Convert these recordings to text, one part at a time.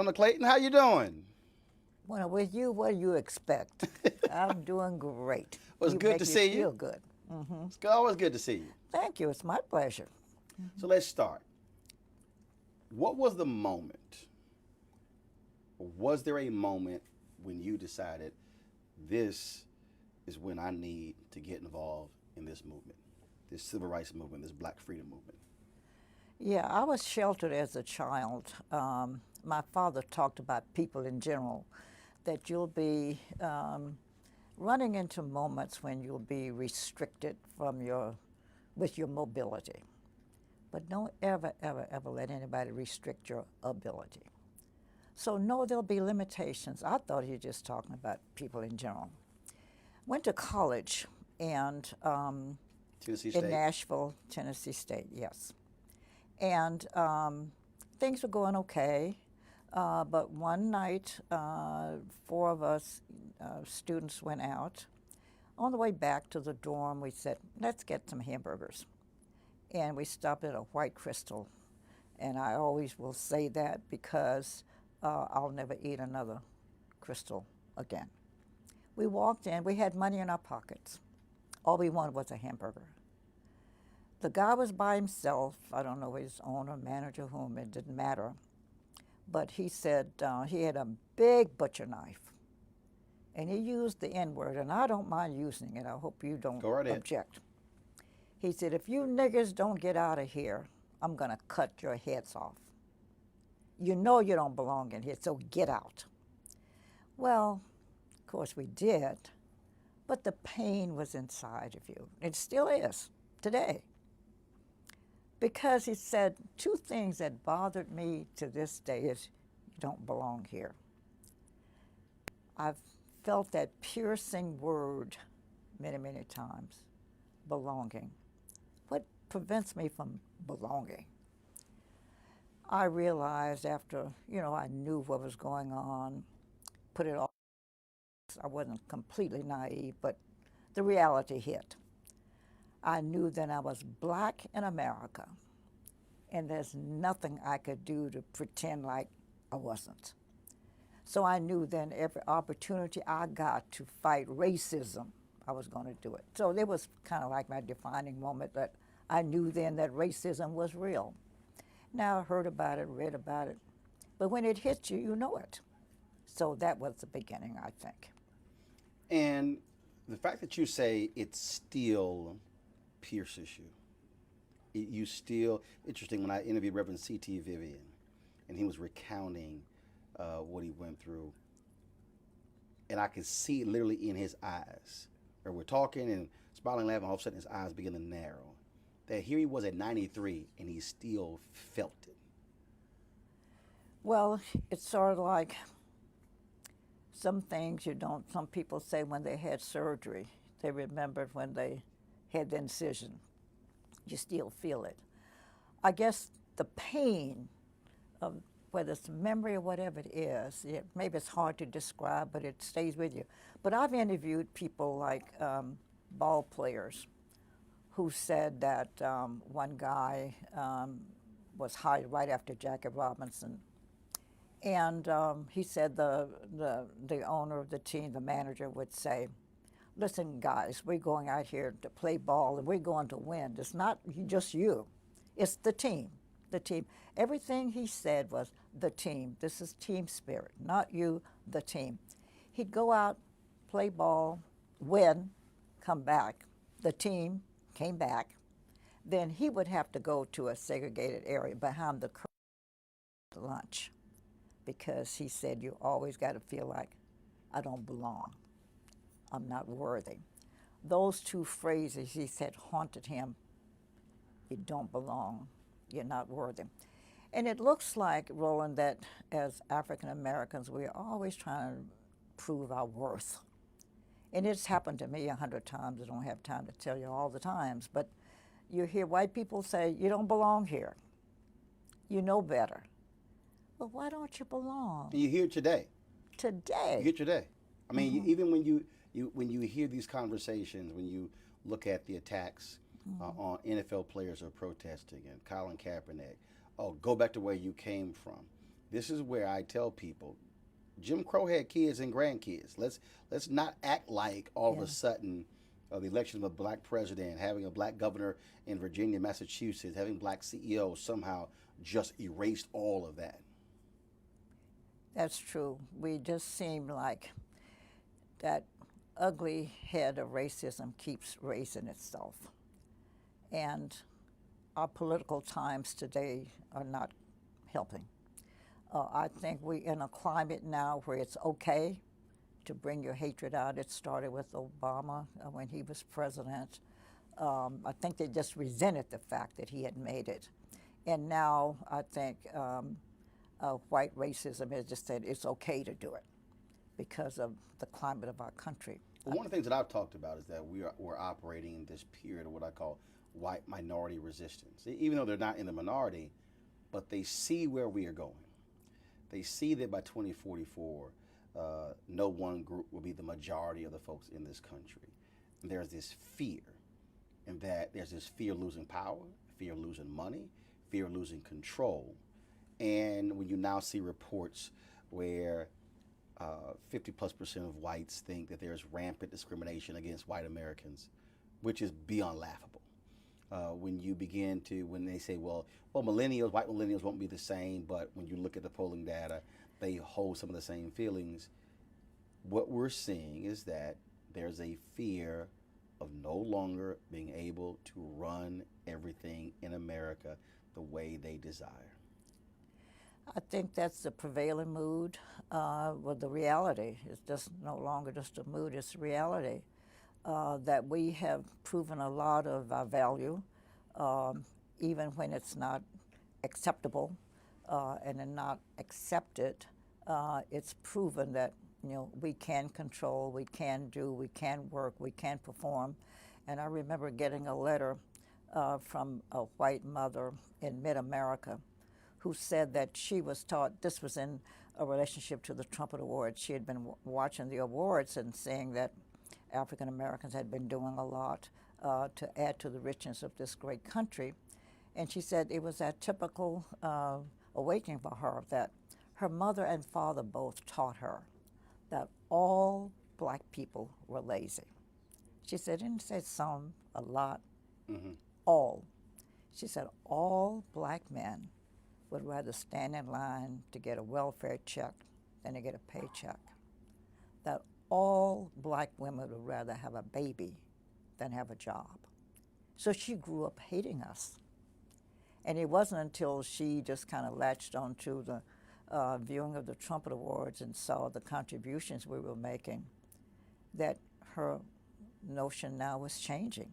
Xernona Clayton, how you doing? Well, with you, what do you expect? I'm doing great. Well, it's You good make to me see feel you. good. Hmm. It's always good to see you. Thank you. It's my pleasure. So let's start. What was the moment? Was there a moment when you decided this is when I need to get involved in this movement, this civil rights movement, this black freedom movement? Yeah, I was sheltered as a child. My father talked about people in general, that you'll be running into moments when you'll be restricted with your mobility. But don't ever, ever, ever let anybody restrict your ability. So no, there'll be limitations. I thought he was just talking about people in general. Went to college and Tennessee in State. Nashville, Tennessee State, yes. And things were going okay. But one night, four of us students went out. On the way back to the dorm, we said, let's get some hamburgers. And we stopped at a White Crystal. And I always will say that because I'll never eat another Crystal again. We walked in, we had money in our pockets. All we wanted was a hamburger. The guy was by himself. I don't know his owner, manager, whom, it didn't matter. But he said he had a big butcher knife. And he used the N-word, and I don't mind using it. I hope you don't Go right ahead. object. He said, if you niggers don't get out of here, I'm going to cut your heads off. You know you don't belong in here, so get out. Well, of course we did, but the pain was inside of you. It still is today. Because he said two things that bothered me to this day is you don't belong here. I've felt that piercing word many, many times, belonging. What prevents me from belonging? I realized after, I knew what was going on, put it all, I wasn't completely naive, but the reality hit. I knew that I was black in America, and there's nothing I could do to pretend like I wasn't. So I knew then every opportunity I got to fight racism, I was going to do it. So it was kind of like my defining moment that I knew then that racism was real. Now I heard about it, read about it, but when it hits you, you know it. So that was the beginning, I think. And the fact that you say it still pierces you, you still, interesting, when I interviewed Reverend C.T. Vivian, and he was recounting what he went through, and I could see it literally in his eyes. Or we're talking and smiling, laughing, all of a sudden his eyes begin to narrow. That here he was at 93, and he still felt it. Well, it's sort of like some things you don't, some people say when they had surgery, they remembered when they had the incision. You still feel it. I guess the pain of whether it's memory or whatever it is, maybe it's hard to describe, but it stays with you. But I've interviewed people like ball players who said that one guy was hired right after Jackie Robinson, and he said the owner of the team, the manager, would say, listen, guys, we're going out here to play ball and we're going to win. It's not just you, it's the team. The team. Everything he said was the team. This is team spirit, not you, the team. He'd go out, play ball, win, come back. The team came back. Then he would have to go to a segregated area behind the curtain at lunch because he said you always got to feel like I don't belong. I'm not worthy. Those two phrases, he said, haunted him. You don't belong. You're not worthy. And it looks like, Roland, that as African Americans, we're always trying to prove our worth. And it's happened to me 100 times. I don't have time to tell you all the times. But you hear white people say, you don't belong here. You know better. Well, why don't you belong? And you hear it today. Today. You hear it today. I mean, even when you hear these conversations, when you look at the attacks on NFL players who are protesting and Colin Kaepernick, oh, go back to where you came from. This is where I tell people, Jim Crow had kids and grandkids. Let's not act like all of a sudden the election of a black president, having a black governor in Virginia, Massachusetts, having black CEOs somehow just erased all of that. That's true. We just seem like that ugly head of racism keeps raising itself. And our political times today are not helping. I think we're in a climate now where it's okay to bring your hatred out. It started with Obama when he was president. I think they just resented the fact that he had made it. And now I think white racism is just that it's okay to do it because of the climate of our country. Well, one of the things that I've talked about is that we're operating in this period of what I call white minority resistance. Even though they're not in the minority, but they see where we are going. They see that by 2044, no one group will be the majority of the folks in this country. And there's this fear, and that there's this fear of losing power, fear of losing money, fear of losing control. And when you now see reports where 50+% of whites think that there's rampant discrimination against white Americans, which is beyond laughable. When you begin to, when they say, well, millennials, white millennials won't be the same, but when you look at the polling data, they hold some of the same feelings. What we're seeing is that there's a fear of no longer being able to run everything in America the way they desire. I think that's the prevailing mood. Well, the reality is just no longer just a mood, it's reality. That we have proven a lot of our value, even when it's not acceptable and not accepted. It's proven that we can control, we can do, we can work, we can perform. And I remember getting a letter from a white mother in mid-America who said that she was taught, this was in a relationship to the Trumpet Awards. She had been watching the awards and saying that African Americans had been doing a lot to add to the richness of this great country. And she said it was that typical awakening for her that her mother and father both taught her that all black people were lazy. She said, didn't say some, a lot, all. She said all black men would rather stand in line to get a welfare check than to get a paycheck. That all black women would rather have a baby than have a job. So she grew up hating us. And it wasn't until she just kind of latched onto the viewing of the Trumpet Awards and saw the contributions we were making that her notion now was changing.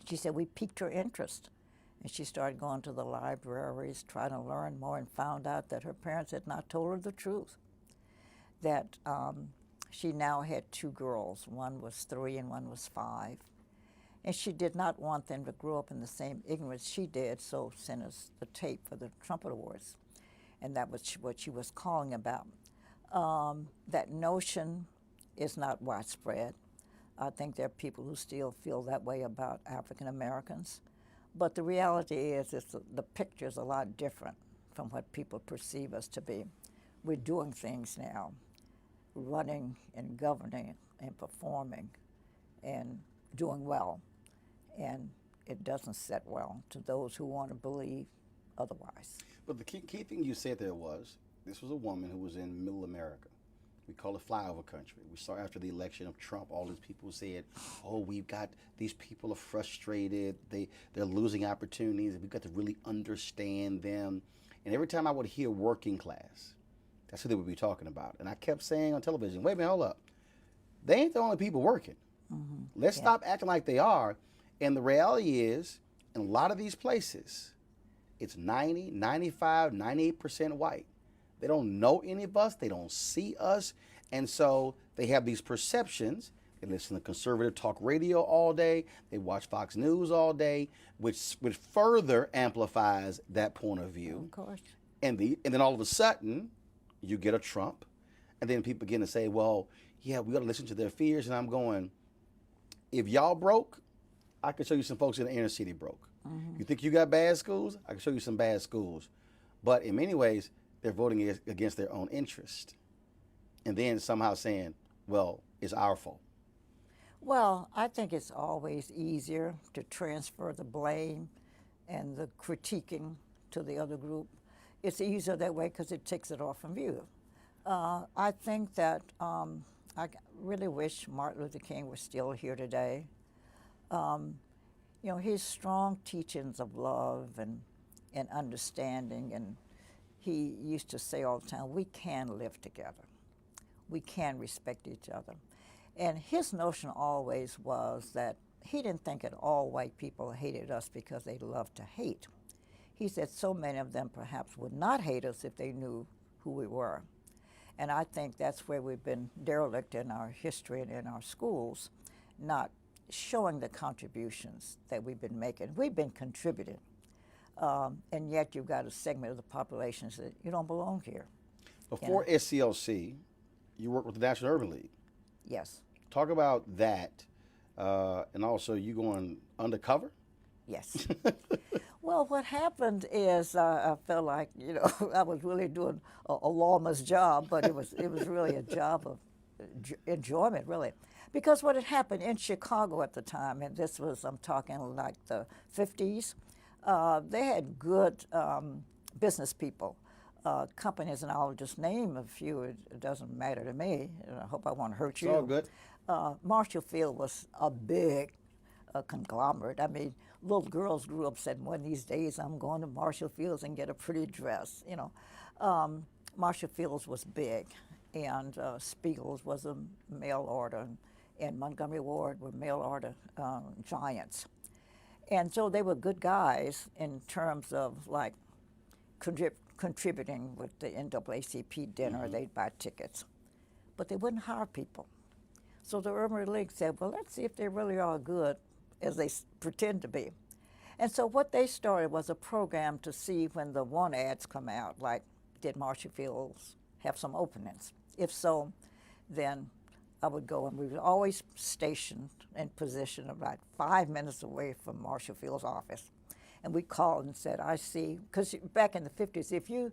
She said we piqued her interest. And she started going to the libraries, trying to learn more, and found out that her parents had not told her the truth. That she now had two girls. One was 3 and one was 5. And she did not want them to grow up in the same ignorance she did, so sent us the tape for the Trumpet Awards. And that was what she was calling about. That notion is not widespread. I think there are people who still feel that way about African Americans. But the reality is the picture is a lot different from what people perceive us to be. We're doing things now, running and governing and performing and doing well. And it doesn't set well to those who want to believe otherwise. But the key thing you said there was, this was a woman who was in middle America. We call it flyover country. We saw after the election of Trump, all these people said, oh, we've got, these people are frustrated, they're losing opportunities, and we've got to really understand them. And every time I would hear working class, that's who they would be talking about. And I kept saying on television, wait a minute, hold up. They ain't the only people working. Let's stop acting like they are. And the reality is, in a lot of these places, it's 90, 95, 98% white. They don't know any of us. They don't see us. And so they have these perceptions. They listen to conservative talk radio all day. They watch Fox News all day, which further amplifies that point of view. Of course. And then all of a sudden, you get a Trump. And then people begin to say, well, yeah, we got to listen to their fears. And I'm going, if y'all broke, I can show you some folks in the inner city broke. You think you got bad schools? I can show you some bad schools. But in many ways, they're voting against their own interest. And then somehow saying, well, it's our fault. Well, I think it's always easier to transfer the blame and the critiquing to the other group. It's easier that way because it takes it off from you. I think that I really wish Martin Luther King was still here today. His strong teachings of love and understanding, and he used to say all the time, we can live together. We can respect each other. And his notion always was that he didn't think that all white people hated us because they loved to hate. He said so many of them perhaps would not hate us if they knew who we were. And I think that's where we've been derelict in our history and in our schools, not showing the contributions that we've been making. We've been contributing, and yet you've got a segment of the population that you don't belong here. Before SCLC, you worked with the National Urban League. Yes, Talk about that, and also you going undercover. yes. Well, what happened is I felt like, you know, I was really doing a lawman's job, but it was really a job of enjoyment, really. Because what had happened in Chicago at the time, and this was, I'm talking like the 50s, they had good business people, companies, and I'll just name a few. It doesn't matter to me. I hope I won't hurt you. It's all good. Marshall Field was a big conglomerate. I mean, little girls grew up saying, one of these days I'm going to Marshall Fields and get a pretty dress, you know. Marshall Fields was big, and Spiegel's was a mail order, and Montgomery Ward were mail order giants. And so they were good guys in terms of like contributing with the NAACP dinner. Mm-hmm. They'd buy tickets, but they wouldn't hire people. So the Urban League said, well, let's see if they really are good as they pretend to be. And so what they started was a program to see when the want ads come out, like, did Marshall Fields have some openings? If so, then I would go, and we were always stationed in position about 5 minutes away from Marshall Field's office. And we called and said, I see, because back in the 50s, if you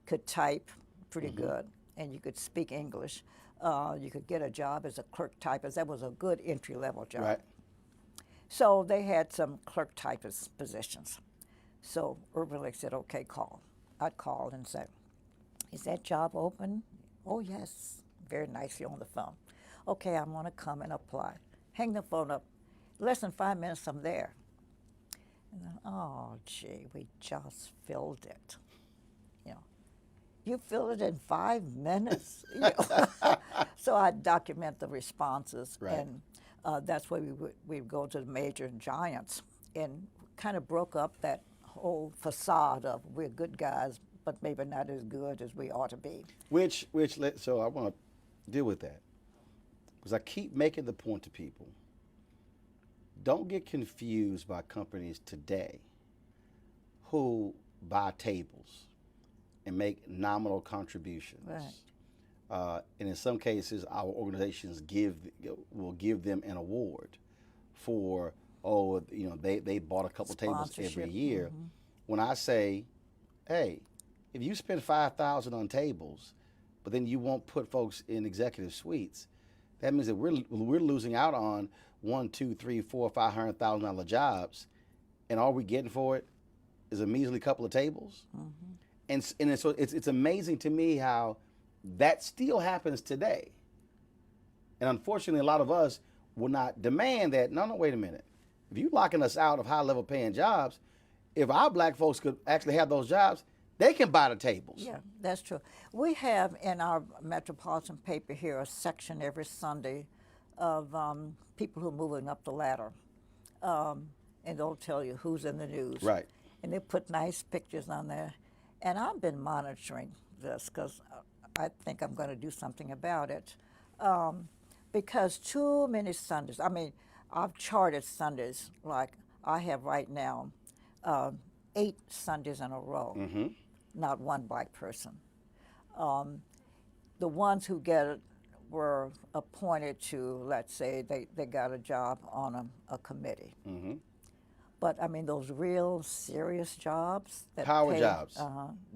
could type pretty good and you could speak English, you could get a job as a clerk typist. That was a good entry-level job. Right. So they had some clerk typist positions. So Urban League said, okay, call. I'd call and say, is that job open? Oh, yes, very nicely on the phone. Okay, I'm going to come and apply. Hang the phone up. Less than 5 minutes, I'm there. And then, oh, gee, we just filled it. You know, you filled it in 5 minutes? You know? So I document the responses, Right. and that's why we would go to the major giants and kind of broke up that whole facade of we're good guys, but maybe not as good as we ought to be. So I want to deal with that, because I keep making the point to people, don't get confused by companies today who buy tables and make nominal contributions. Right. And in some cases, our organizations will give them an award for, they bought a couple tables every year. Mm-hmm. When I say, hey, if you spend $5,000 on tables, but then you won't put folks in executive suites, that means that we're losing out on $1, $2, $3, $4, $500,000 jobs, and all we're getting for it is a measly couple of tables. Mm-hmm. And so it's amazing to me how that still happens today. And unfortunately, a lot of us will not demand that. No, wait a minute. If you're locking us out of high-level paying jobs, if our black folks could actually have those jobs, they can buy the tables. Yeah, that's true. We have in our metropolitan paper here a section every Sunday of people who are moving up the ladder. And they'll tell you who's in the news. Right. And they put nice pictures on there. And I've been monitoring this because I think I'm going to do something about it. Because too many Sundays, I mean, I've charted Sundays like I have right now, 8 Sundays in a row, not one black person. The ones who get it were appointed to, let's say, they got a job on a committee. Mm-hmm. But I mean, those real serious jobs that Power pay, jobs.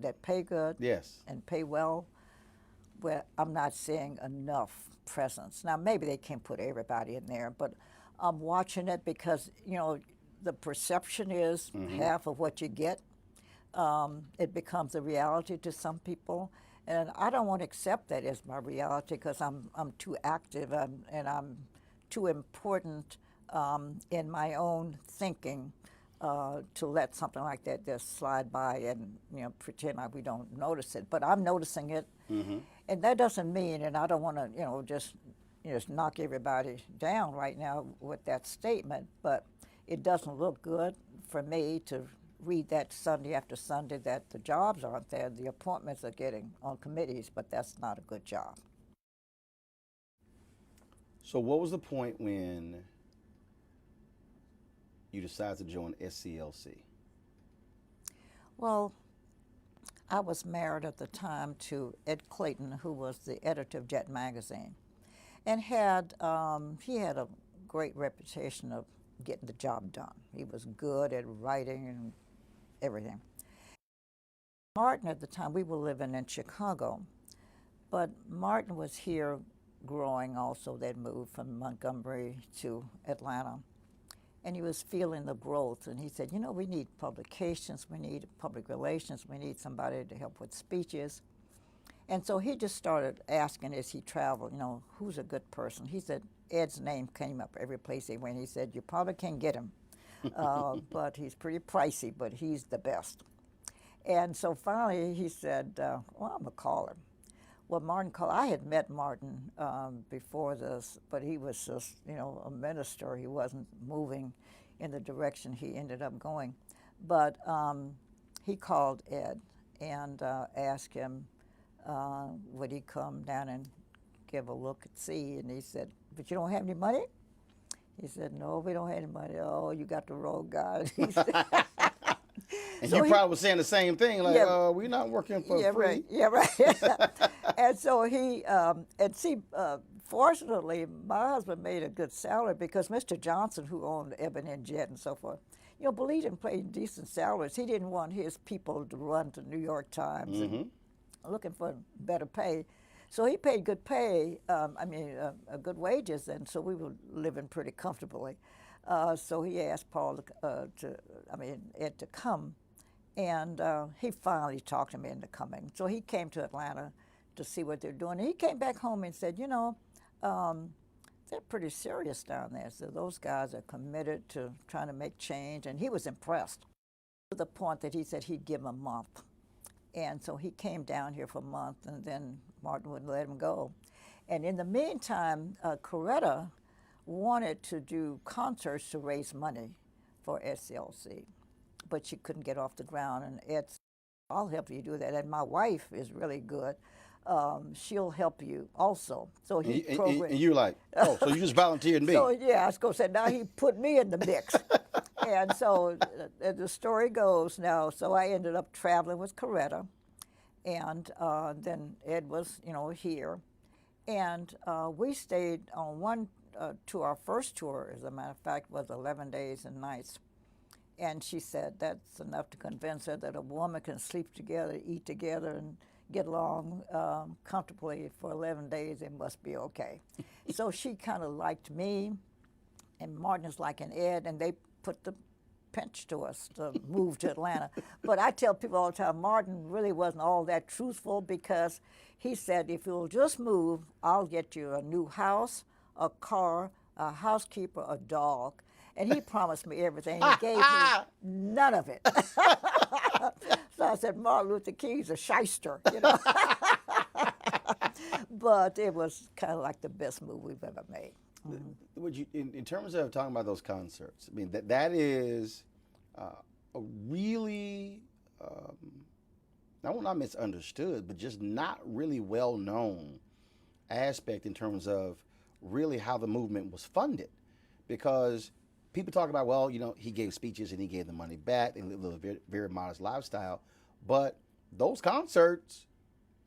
that pay good, Yes. and pay well, where I'm not seeing enough presence. Now, maybe they can't put everybody in there, but I'm watching it because, you know, the perception is half of what you get. It becomes a reality to some people, and I don't want to accept that as my reality because I'm too active and I'm too important in my own thinking to let something like that just slide by and, you know, pretend like we don't notice it. But I'm noticing it, and that doesn't mean, and I don't want to, just knock everybody down right now with that statement, but it doesn't look good for me to read that Sunday after Sunday that the jobs aren't there, the appointments are getting on committees, but that's not a good job. So what was the point when you decided to join SCLC? Well, I was married at the time to Ed Clayton, who was the editor of Jet Magazine, and he had a great reputation of getting the job done. He was good at writing and everything. Martin at the time, we were living in Chicago, but Martin was here growing also. They'd moved from Montgomery to Atlanta. And he was feeling the growth, and he said, you know, we need publications, we need public relations, we need somebody to help with speeches. And so he just started asking as he traveled, you know, who's a good person? He said, Ed's name came up every place he went. He said, you probably can't get him, but he's pretty pricey, but he's the best. And so finally he said, well, I'm gonna call him. Well, Martin called. I had met Martin before this, but he was just, you know, a minister. He wasn't moving in the direction he ended up going. But he called Ed and asked him, would he come down and give a look and see? And he said, but you don't have any money? He said, no, we don't have any money. Oh, you got the wrong guy. He said, And so you probably was saying the same thing, like, yeah, we're not working for yeah, free. right, yeah, right. And so he, and see, fortunately, my husband made a good salary because Mr. Johnson, who owned Ebony and Jet and so forth, you know, believed in paying decent salaries. He didn't want his people to run to New York Times and looking for better pay. So he paid good pay, good wages, and so we were living pretty comfortably. So he asked Paul Ed to come, and he finally talked him into coming. So he came to Atlanta to see what they're doing. And he came back home and said, you know, they're pretty serious down there. So those guys are committed to trying to make change, and he was impressed to the point that he said he'd give him a month. And so he came down here for a month, and then Martin wouldn't let him go. And in the meantime, Coretta wanted to do concerts to raise money for SCLC, but she couldn't get off the ground. And Ed said, I'll help you do that. And my wife is really good. She'll help you also. So he programmed. And you're like, oh, so you just volunteered me. So yeah, I was going to say, now he put me in the mix. And so the story goes now, so I ended up traveling with Coretta, and then Ed was, you know, here. And we stayed on one tour. Our first tour, as a matter of fact, was 11 days and nights. And she said that's enough to convince her that a woman can sleep together, eat together, and get along comfortably for 11 days. It must be okay. So she kind of liked me, and Martin is liking Ed, and they put the pinch to us to move to Atlanta. But I tell people all the time, Martin really wasn't all that truthful, because he said, if you'll just move, I'll get you a new house, a car, a housekeeper, a dog. And he promised me everything. He gave me none of it. So I said, Martin Luther King's a shyster, you know. But it was kind of like the best move we've ever made. Would you, in terms of talking about those concerts, I mean, that is a really, not misunderstood, but just not really well-known aspect in terms of really how the movement was funded. Because people talk about, well, you know, he gave speeches and he gave the money back and lived a very, very modest lifestyle, but those concerts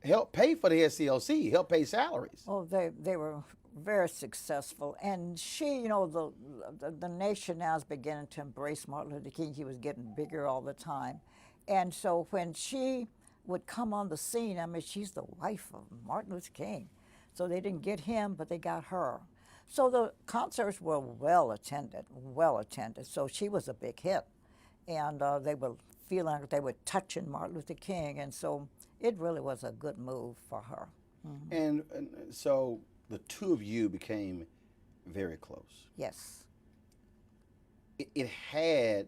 helped pay for the SCLC, helped pay salaries. Oh, they were very successful. And she, you know, the nation now is beginning to embrace Martin Luther King. He was getting bigger all the time. And so when she would come on the scene, I mean, she's the wife of Martin Luther King. So they didn't get him, but they got her. So the concerts were well attended. So she was a big hit. And they were feeling like they were touching Martin Luther King. And so it really was a good move for her. Mm-hmm. And so the two of you became very close. Yes. It had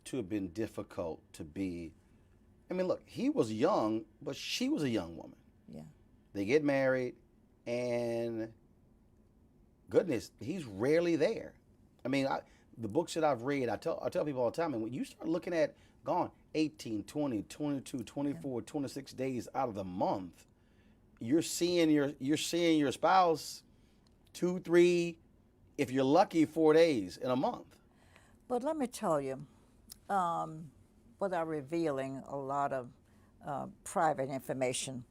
to have been difficult to be, I mean, look, he was young, but she was a young woman. Yeah. They get married, and goodness, he's rarely there. I mean, the books that I've read, I tell people all the time, and when you start looking at gone 18, 20, 22, Yeah. 24, 26 days out of the month, you're seeing your spouse 2, 3, if you're lucky, 4 days in a month. But let me tell you, um, without revealing a lot of private information,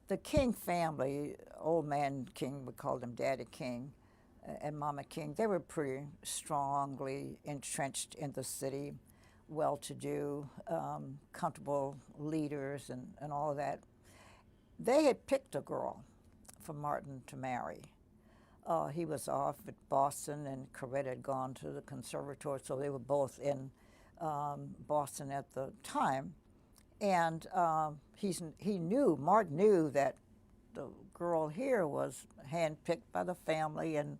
the King family, old man King, we called him Daddy King, and Mama King, they were pretty strongly entrenched in the city, well to do, comfortable leaders, and all of that. They had picked a girl for Martin to marry. He was off at Boston, and Coretta had gone to the conservatory, so they were both in Boston at the time. And Martin knew that the girl here was handpicked by the family, and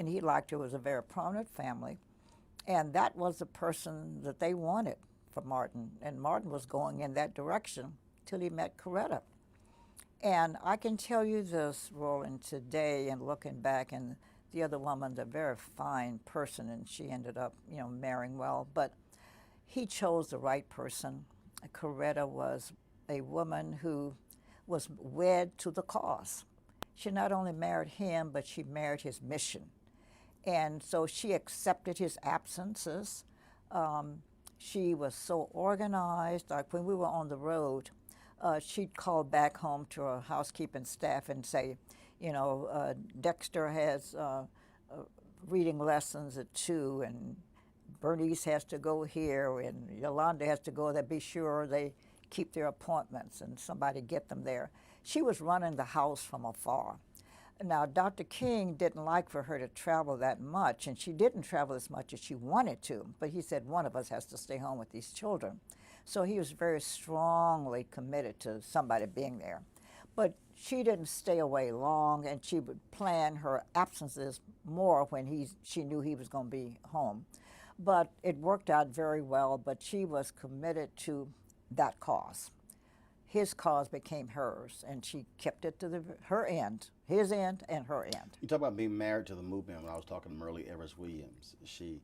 he liked her. It was a very prominent family. And that was the person that they wanted for Martin. And Martin was going in that direction till he met Coretta. And I can tell you this, Roland, today, and looking back, and the other woman's a very fine person, and she ended up, marrying well. But he chose the right person. Coretta was a woman who was wed to the cause. She not only married him, but she married his mission. And so she accepted his absences. She was so organized. Like when we were on the road, she'd call back home to her housekeeping staff and say, Dexter has reading lessons at 2, and Bernice has to go here, and Yolanda has to go there. Be sure they keep their appointments and somebody get them there. She was running the house from afar. Now, Dr. King didn't like for her to travel that much, and she didn't travel as much as she wanted to, but he said one of us has to stay home with these children. So he was very strongly committed to somebody being there. But she didn't stay away long, and she would plan her absences more when she knew he was going to be home. But it worked out very well, but she was committed to that cause. His cause became hers, and she kept it to her end, his end and her end. You talk about being married to the movement. When I was talking to Merle Evers Williams, she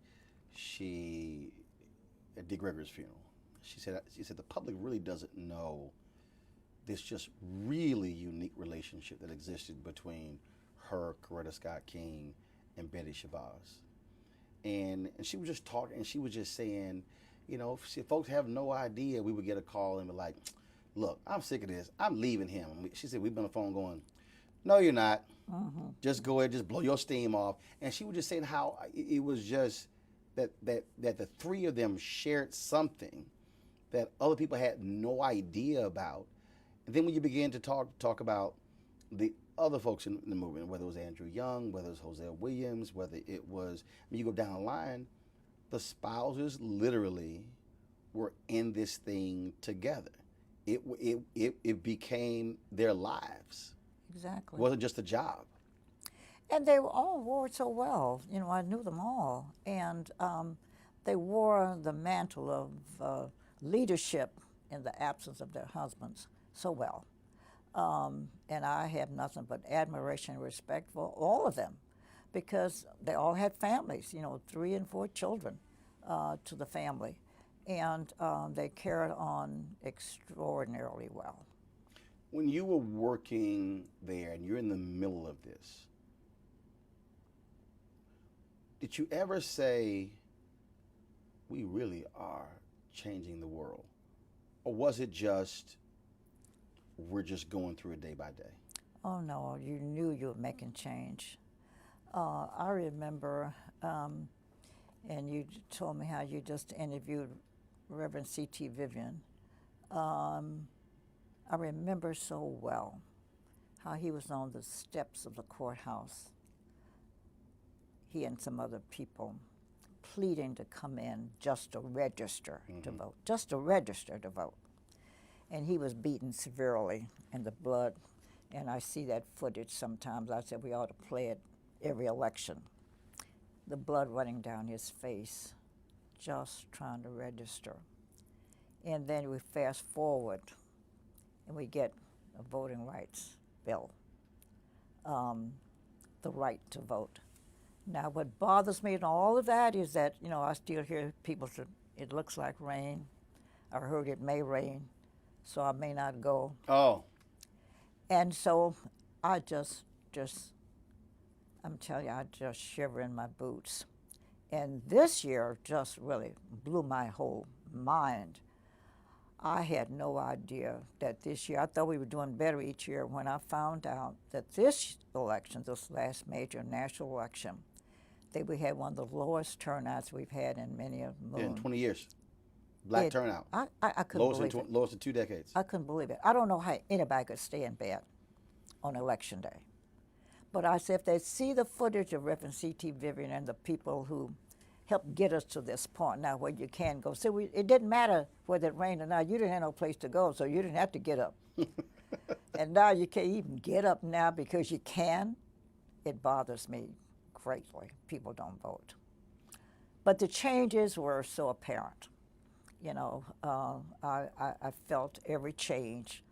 at Dick Gregory's funeral, she said the public really doesn't know this just really unique relationship that existed between her, Coretta Scott King, and Betty Shabazz. And she was just talking, and she was just saying, if folks have no idea, we would get a call and be like, look, I'm sick of this. I'm leaving him. She said, we've been on the phone going, no, you're not. Mm-hmm. Just go ahead, just blow your steam off. And she was just saying how it was just that the three of them shared something that other people had no idea about. And then when you begin to talk about the other folks in the movement, whether it was Andrew Young, whether it was Hosea Williams, whether it was, you go down the line, the spouses literally were in this thing together. It became their lives. Exactly. It wasn't just a job. And they all wore it so well. I knew them all. And they wore the mantle of leadership in the absence of their husbands so well. And I have nothing but admiration and respect for all of them, because they all had families, 3 and 4 children to the family. And they carried on extraordinarily well. When you were working there and you're in the middle of this, did you ever say, we really are changing the world? Or was it just, we're just going through it day by day? Oh, no, you knew you were making change. I remember, and you told me how you just interviewed Reverend C.T. Vivian. I remember so well how he was on the steps of the courthouse, he and some other people, pleading to come in just to register to vote, just to register to vote. And he was beaten severely, and the blood, and I see that footage sometimes. I said we ought to play it every election. The blood running down his face, just trying to register. And then we fast forward, and we get a voting rights bill, the right to vote. Now, what bothers me in all of that is that, I still hear people say, it looks like rain. I heard it may rain, so I may not go. Oh, And so I just, I'm telling you, I just shiver in my boots. And this year just really blew my whole mind. I had no idea that this year, I thought we were doing better each year when I found out that this election, this last major national election, that we had one of the lowest turnouts we've had in many a yeah, in moon. 20 years. Black It, turnout. I couldn't believe it. Lowest in 2 decades. I couldn't believe it. I don't know how anybody could stay in bed on election day. But I said, if they see the footage of Reverend C.T. Vivian and the people who helped get us to this point now where you can go. So it didn't matter whether it rained or not. You didn't have no place to go, so you didn't have to get up. And now you can't even get up now because you can. It bothers me greatly. People don't vote. But the changes were so apparent. I felt every change.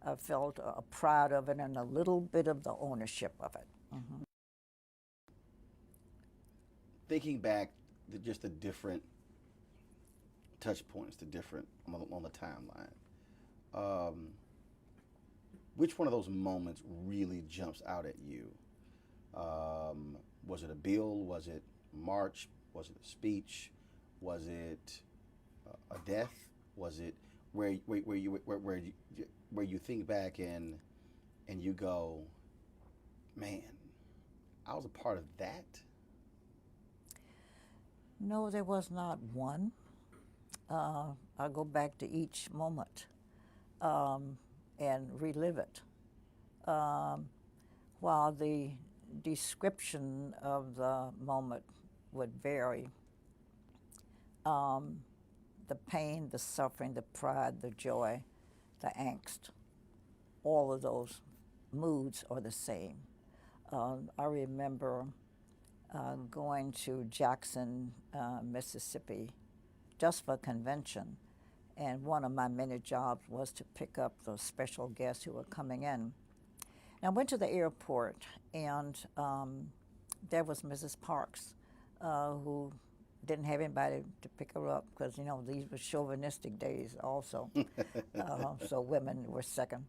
I felt proud of it and a little bit of the ownership of it. Mm-hmm. Thinking back, just the different touch points, the different on the timeline. Which one of those moments really jumps out at you? Was it a bill? Was it a march? Was it a speech? Was it a death? Was it where you think back and you go, man, I was a part of that? No, there was not one. I go back to each moment and relive it. While the description of the moment would vary, the pain, the suffering, the pride, the joy, the angst, all of those moods are the same. I remember going to Jackson, Mississippi, just for a convention. And one of my many jobs was to pick up the special guests who were coming in. And I went to the airport, and there was Mrs. Parks, who didn't have anybody to pick her up because, these were chauvinistic days also. So women were second.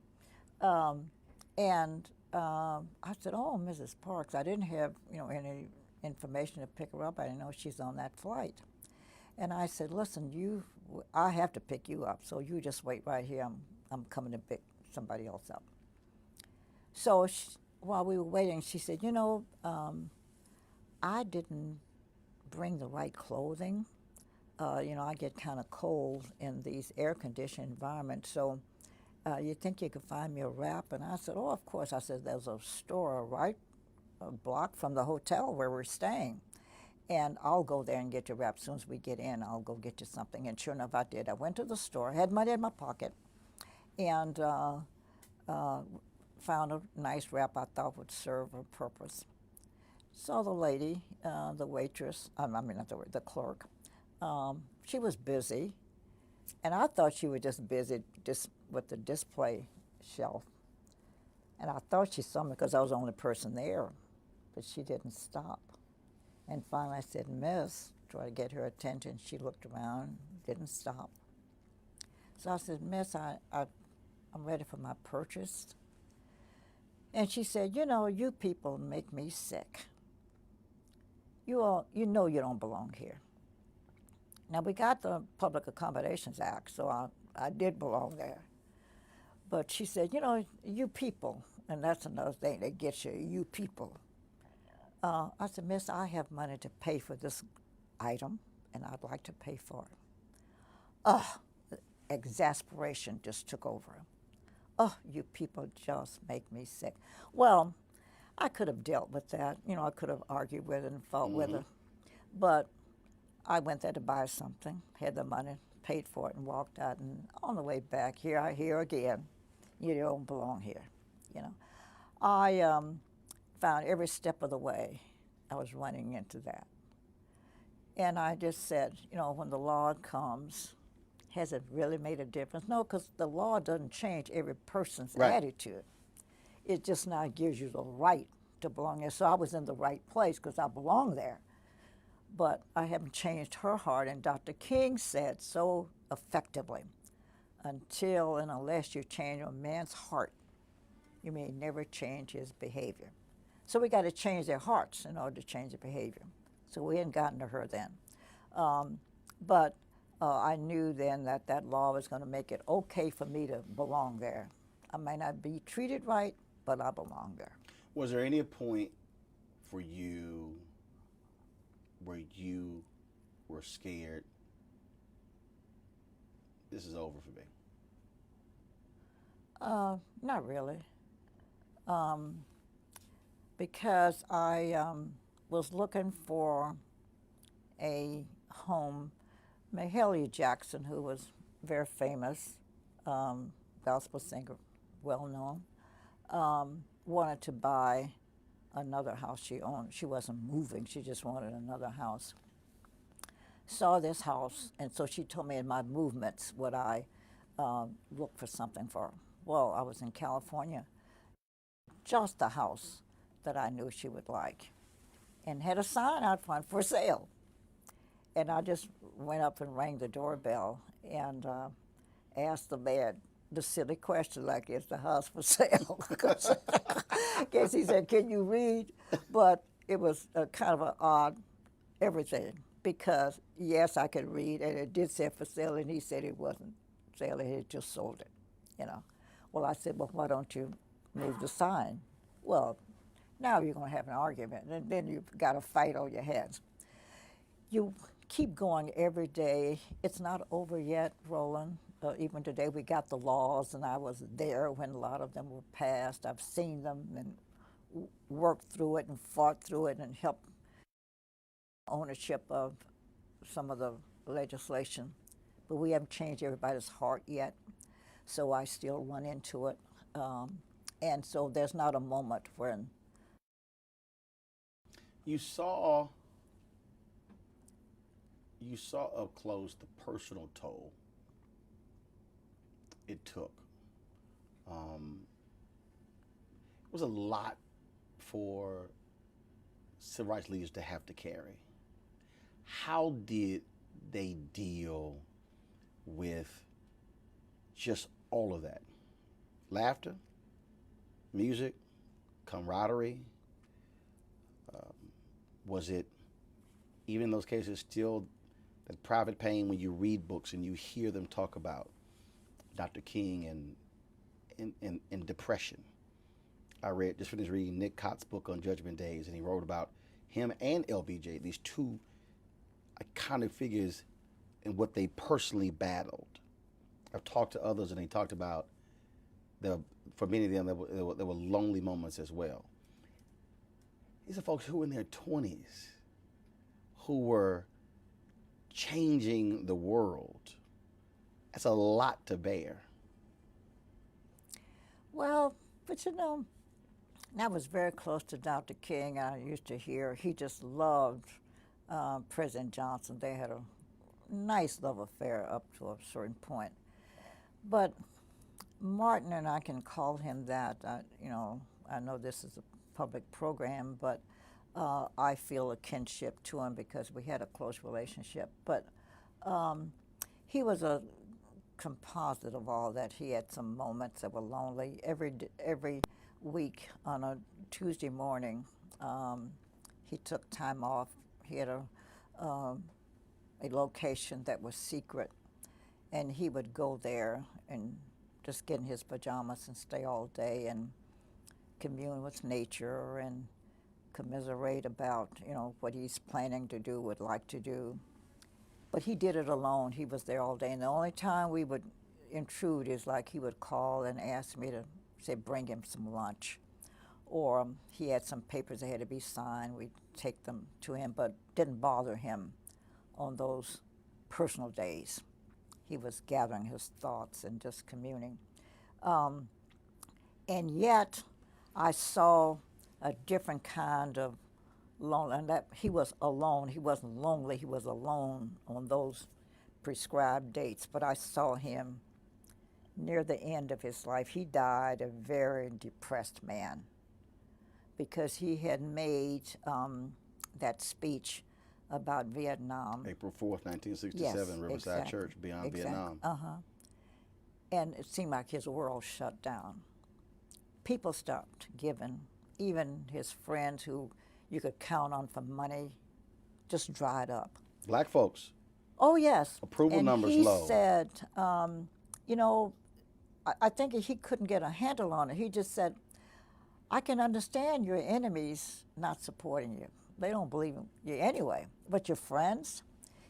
And I said, oh, Mrs. Parks, I didn't have, any information to pick her up. I didn't know she's on that flight. And I said, listen, I have to pick you up, so you just wait right here. I'm coming to pick somebody else up. So while we were waiting, she said, I didn't bring the right clothing. I get kind of cold in these air-conditioned environments, so you think you could find me a wrap? And I said, oh, of course. I said, there's a store right a block from the hotel where we're staying. And I'll go there and get your wrap. As soon as we get in, I'll go get you something. And sure enough, I did. I went to the store, had money in my pocket, and found a nice wrap I thought would serve a purpose. Saw the lady, the waitress, not the clerk. She was busy, and I thought she was just busy with the display shelf. And I thought she saw me because I was the only person there, but she didn't stop. And finally I said, Miss, try to get her attention. She looked around, didn't stop. So I said, Miss, I'm ready for my purchase. And she said, you people make me sick. You know you don't belong here. Now, we got the Public Accommodations Act, so I did belong there. But she said, you people, and that's another thing that gets you people. I said, Miss, I have money to pay for this item, and I'd like to pay for it. Oh, exasperation just took over. Oh, you people just make me sick. Well, I could have dealt with that. I could have argued with her and fought with her. But I went there to buy something, had the money, paid for it, and walked out. And on the way back, here I hear again, you don't belong here. I found every step of the way I was running into that. And I just said, when the law comes, has it really made a difference? No, because the law doesn't change every person's attitude. It just now gives you the right to belong there. So I was in the right place because I belong there. But I haven't changed her heart. And Dr. King said so effectively, until and unless you change a man's heart, you may never change his behavior. So we got to change their hearts in order to change the behavior. So we hadn't gotten to her then. But I knew then that that law was going to make it okay for me to belong there. I may not be treated right, but I belong there. Was there any point for you where you were scared? This is over for me. Not really. Because I was looking for a home. Mahalia Jackson, who was very famous, gospel singer, well known, wanted to buy another house she owned. She wasn't moving, she just wanted another house. Saw this house, and so she told me in my movements would I look for something for her. Well, I was in California, just a house that I knew she would like, and had a sign out front for sale. And I just went up and rang the doorbell and asked the man the silly question, like, is the house for sale? Guess he said, can you read? But it was kind of an odd everything, because yes, I could read, and it did say for sale, and he said it wasn't sale, he had just sold it, you know. Well, I said, well, why don't you move the sign? Well, now you're going to have an argument, and then you've got a fight on your hands. You keep going every day. It's not over yet, Roland. Even today, we got the laws, and I was there when a lot of them were passed. I've seen them and worked through it and fought through it and helped ownership of some of the legislation. But we haven't changed everybody's heart yet, so I still run into it. And so there's not a moment when You saw up close the personal toll it took. It was a lot for civil rights leaders to have to carry. How did they deal with just all of that? Laughter, music, camaraderie. Was it, even in those cases, still that private pain when you read books and you hear them talk about Dr. King and depression? I just finished reading Nick Cott's book on Judgment Days, and he wrote about him and LBJ, these two iconic figures, and what they personally battled. I've talked to others, and they talked about for many of them, there were lonely moments as well. These are folks who were in their 20s, who were changing the world. That's a lot to bear. Well, but you know, I was very close to Dr. King. I used to hear he just loved President Johnson. They had a nice love affair up to a certain point. But Martin, and I can call him that, you know, I know this is a public program, but I feel a kinship to him because we had a close relationship. But he was a composite of all that. He had some moments that were lonely. Every week on a Tuesday morning, he took time off. He had a location that was secret, and he would go there and just get in his pajamas and stay all day and commune with nature and commiserate about, you know, what he's planning to do, would like to do. But he did it alone. He was there all day, and the only time we would intrude is like he would call and ask me to, say, bring him some lunch. Or he had some papers that had to be signed. We'd take them to him, but didn't bother him on those personal days. He was gathering his thoughts and just communing. And yet, I saw a different kind of lonely, and that he was alone. He wasn't lonely, he was alone on those prescribed dates. But I saw him near the end of his life. He died a very depressed man because he had made that speech about Vietnam. April 4th, 1967, Yes, Riverside exactly, Church, Beyond exactly. Vietnam. And it seemed like his world shut down. People stopped giving. Even his friends who you could count on for money just dried up. Black folks, Oh, yes. approval And numbers he low. said, you know, I think he couldn't get a handle on it. He just said, I can understand your enemies not supporting you. They don't believe in you anyway. But your friends?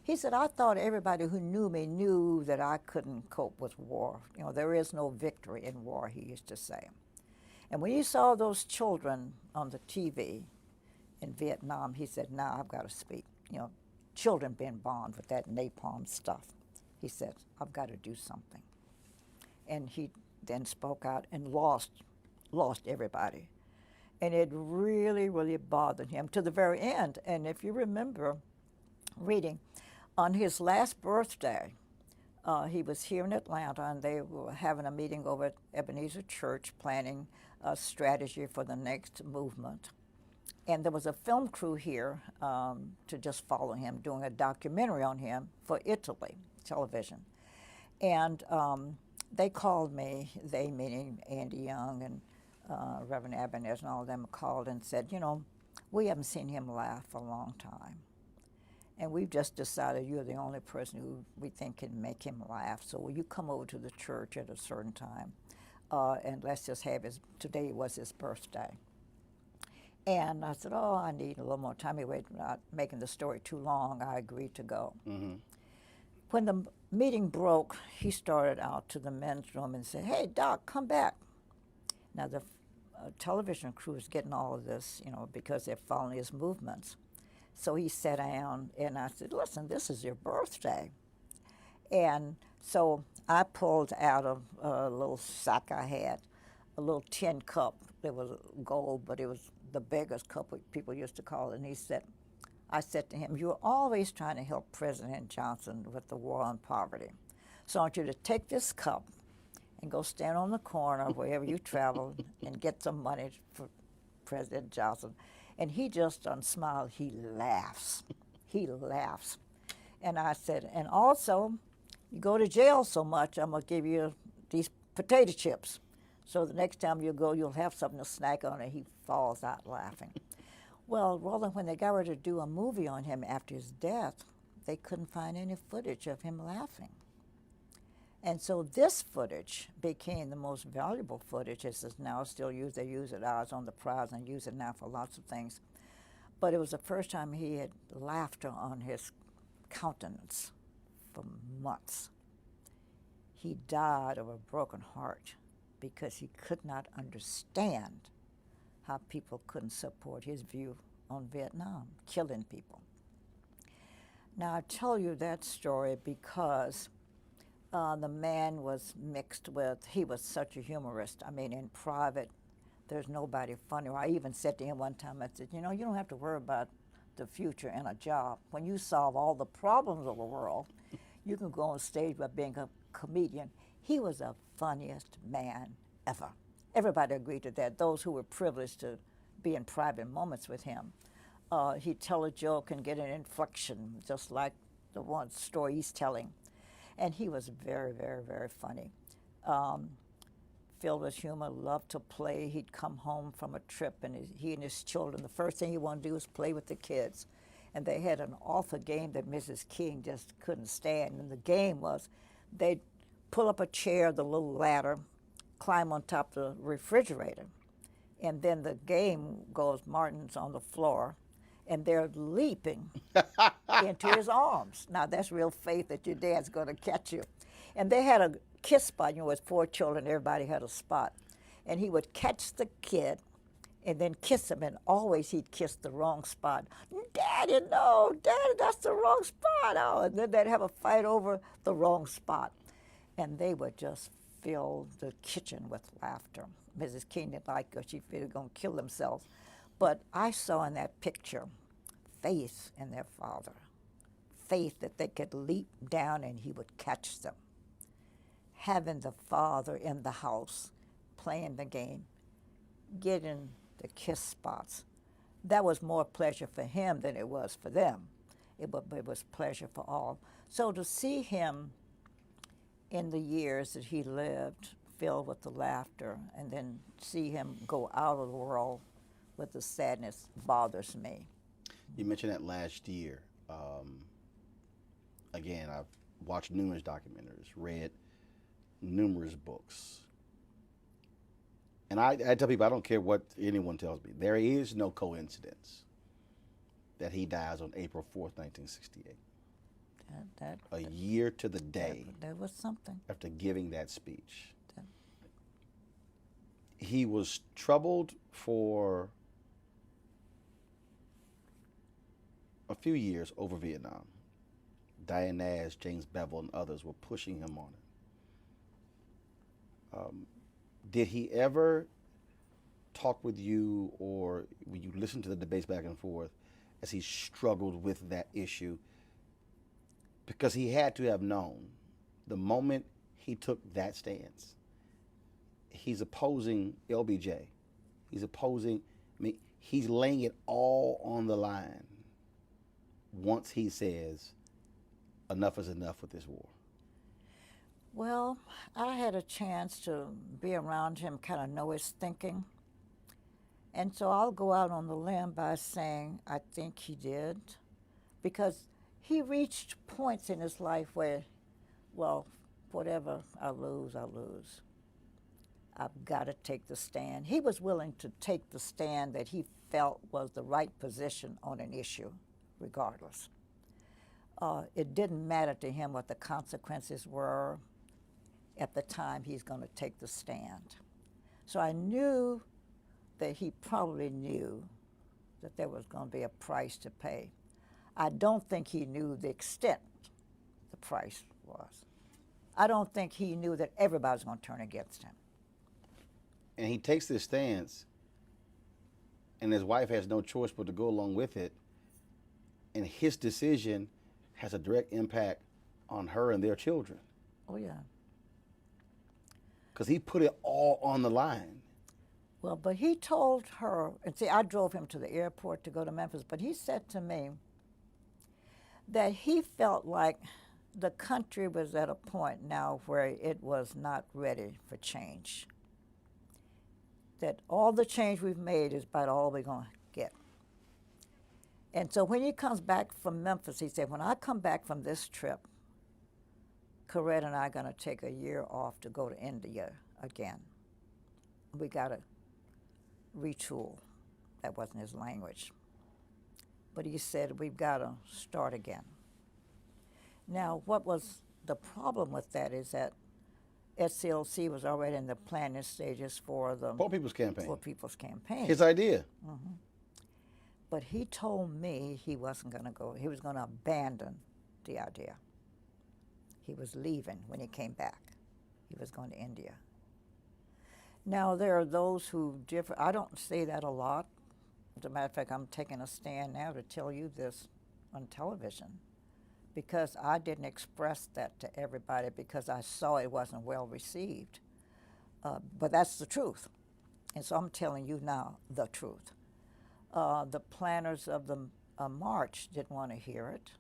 He said, I thought everybody who knew me knew that I couldn't cope with war. You know, there is no victory in war, he used to say. And when he saw those children on the TV in Vietnam, he said, now I've got to speak. You know, children being bombed with that napalm stuff. He said, I've got to do something. And he then spoke out and lost everybody. And it really, really bothered him to the very end. And if you remember reading, on his last birthday, he was here in Atlanta, and they were having a meeting over at Ebenezer Church planning a strategy for the next movement. And there was a film crew here to just follow him, doing a documentary on him for Italy television. And they called me, they meaning Andy Young and Reverend Abinez and all of them called and said, you know, we haven't seen him laugh for a long time. And we've just decided you're the only person who we think can make him laugh. So will you come over to the church at a certain time? And let's just have today was his birthday. And I said, oh, I need a little more time. Anyway, not making the story too long, I agreed to go. Mm-hmm. When the meeting broke, he started out to the men's room and said, hey, Doc, come back. Now, the television crew is getting all of this, you know, because they're following his movements. So he sat down, and I said, listen, this is your birthday. And so I pulled out of a little sack I had, a little tin cup. It was gold, but it was the biggest cup people used to call it. And I said to him, you're always trying to help President Johnson with the war on poverty. So I want you to take this cup and go stand on the corner wherever you travel and get some money for President Johnson. And he just smiled. He laughs. He laughs. And I said, and also, you go to jail so much, I'm going to give you these potato chips. So the next time you go, you'll have something to snack on, and he falls out laughing. Well, Roland, when they got ready to do a movie on him after his death, they couldn't find any footage of him laughing. And so this footage became the most valuable footage. It's now still used. They use it. I was on the prize and use it now for lots of things. But it was the first time he had laughter on his countenance for months. He died of a broken heart because he could not understand how people couldn't support his view on Vietnam, killing people. Now, I tell you that story because the man was mixed with, he was such a humorist. I mean, in private, there's nobody funnier. I even said to him one time, I said, you know, you don't have to worry about the future and a job. When you solve all the problems of the world, you can go on stage by being a comedian. He was the funniest man ever. Everybody agreed to that, those who were privileged to be in private moments with him. He'd tell a joke and get an inflection, just like the one story he's telling. And he was very, very, very funny. Filled with humor, loved to play. He'd come home from a trip, and he and his children, the first thing he wanted to do was play with the kids. And they had an awful game that Mrs. King just couldn't stand. And the game was they'd pull up a chair, the little ladder, climb on top of the refrigerator. And then the game goes, Martin's on the floor, and they're leaping into his arms. Now, that's real faith that your dad's going to catch you. And they had a kiss spot. You know, with 4 children, everybody had a spot. And he would catch the kid and then kiss him, and always he'd kiss the wrong spot. Daddy, no, Daddy, that's the wrong spot. Oh, and then they'd have a fight over the wrong spot. And they would just fill the kitchen with laughter. Mrs. King didn't like her. She figured they were going to kill themselves. But I saw in that picture faith in their father, faith that they could leap down and he would catch them. Having the father in the house, playing the game, getting the kiss spots. That was more pleasure for him than it was for them. It was pleasure for all. So to see him in the years that he lived filled with the laughter and then see him go out of the world with the sadness bothers me. You mentioned that last year. Again, I've watched numerous documentaries, read numerous books. And I tell people, I don't care what anyone tells me, there is no coincidence that he dies on April 4th, 1968. A year to the day That was something. after giving that speech. That- He was troubled for a few years over Vietnam. Diane Nash, James Bevel, and others were pushing him on it. Did he ever talk with you, or when you listen to the debates back and forth, as he struggled with that issue? Because he had to have known the moment he took that stance, he's opposing LBJ. He's opposing, he's laying it all on the line once he says, enough is enough with this war. Well, I had a chance to be around him, kind of know his thinking. And so I'll go out on the limb by saying I think he did, because he reached points in his life where, well, whatever I lose, I lose. I've got to take the stand. He was willing to take the stand that he felt was the right position on an issue, regardless. It didn't matter to him what the consequences were at the time he's going to take the stand. So I knew that he probably knew that there was going to be a price to pay. I don't think he knew the extent the price was. I don't think he knew that everybody was going to turn against him. And he takes this stance, and his wife has no choice but to go along with it. And his decision has a direct impact on her and their children. Oh, yeah. Because he put it all on the line. Well, but he told her, and see, I drove him to the airport to go to Memphis, but he said to me that he felt like the country was at a point now where it was not ready for change. That all the change we've made is about all we're going to get. And so when he comes back from Memphis, he said, when I come back from this trip, Coretta and I are going to take a year off to go to India again. We got to retool. That wasn't his language. But he said, we've got to start again. Now, what was the problem with that is that SCLC was already in the planning stages for the Poor People's Campaign. Poor People's Campaign. His idea. Mm-hmm. But he told me he wasn't going to go. He was going to abandon the idea. He was leaving when he came back. He was going to India. Now, there are those who differ. I don't say that a lot. As a matter of fact, I'm taking a stand now to tell you this on television, because I didn't express that to everybody because I saw it wasn't well received. But that's the truth. And so I'm telling you now the truth. The planners of the march didn't want to hear it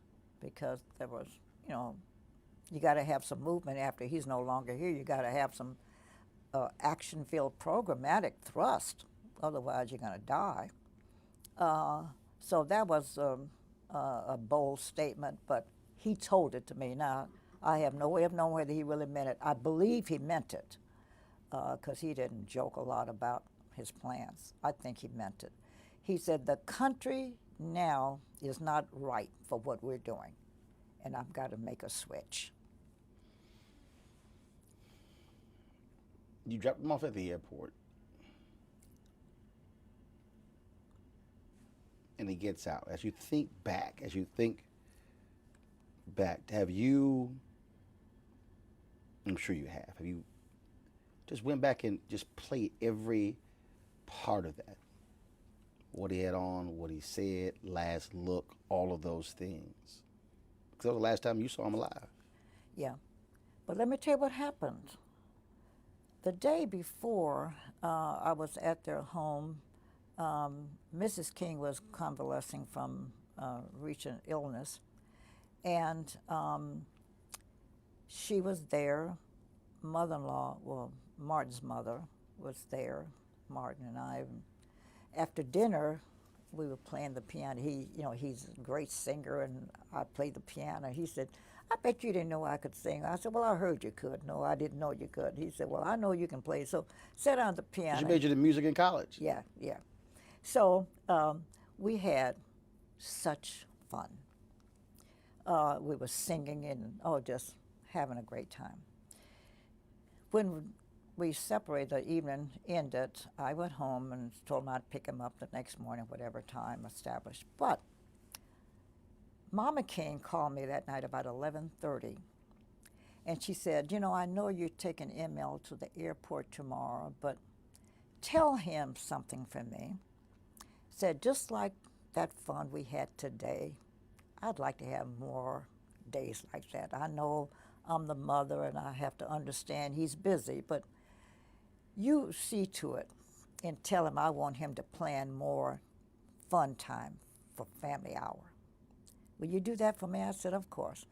because there was, you got to have some movement after he's no longer here. You got to have some action-filled programmatic thrust. Otherwise, you're going to die. So that was a bold statement, but he told it to me. Now, I have no way of knowing whether he really meant it. I believe he meant it because he didn't joke a lot about his plans. I think he meant it. He said, the country now is not right for what we're doing, and I've got to make a switch. You dropped him off at the airport, and he gets out. As you think back, have you, I'm sure you have you just went back and just played every part of that? What he had on, what he said, last look, all of those things. Because that was the last time you saw him alive. Yeah. But let me tell you what happened. The day before, I was at their home Mrs. King was convalescing from recent illness, and she was there. Mother-in-law, well, Martin's mother was there, Martin and I. After dinner, we were playing the piano. He's a great singer, and I played the piano. He said, I bet you didn't know I could sing. I said, well, I heard you could. No, I didn't know you could. He said, well, I know you can play. So sit down at the piano. You majored in music in college? Yeah, yeah. So we had such fun. We were singing and, just having a great time. When we separated, the evening ended, I went home and told him I'd pick him up the next morning, whatever time established. But Mama King called me that night about 11:30, and she said, I know you're taking ML to the airport tomorrow, but tell him something for me. Said, just like that fun we had today, I'd like to have more days like that. I know I'm the mother and I have to understand he's busy, but you see to it and tell him I want him to plan more fun time for family hour. Will you do that for me? I said, of course.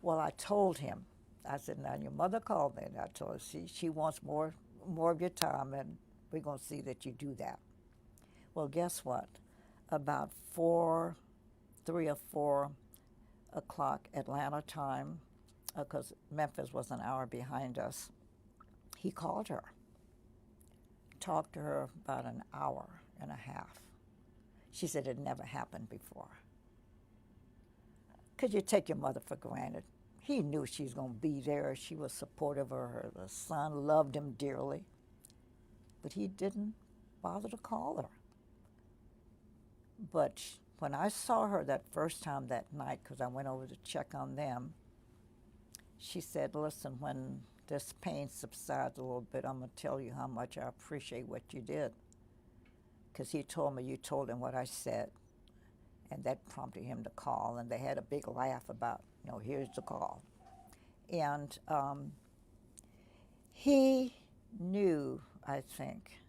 Well, I told him, I said, now your mother called me, and I told her she wants more of your time, and we're going to see that you do that. Well, guess what? About 3 or 4 o'clock Atlanta time, because Memphis was an hour behind us, he called her, talked to her about an hour and a half. She said it never happened before. Could you take your mother for granted? He knew she was going to be there. She was supportive of her. The son loved him dearly. But he didn't bother to call her. But when I saw her that first time that night, because I went over to check on them, she said, listen, when this pain subsides a little bit, I'm going to tell you how much I appreciate what you did. Because he told me you told him what I said. And that prompted him to call, and they had a big laugh about, here's the call. And he knew, I think,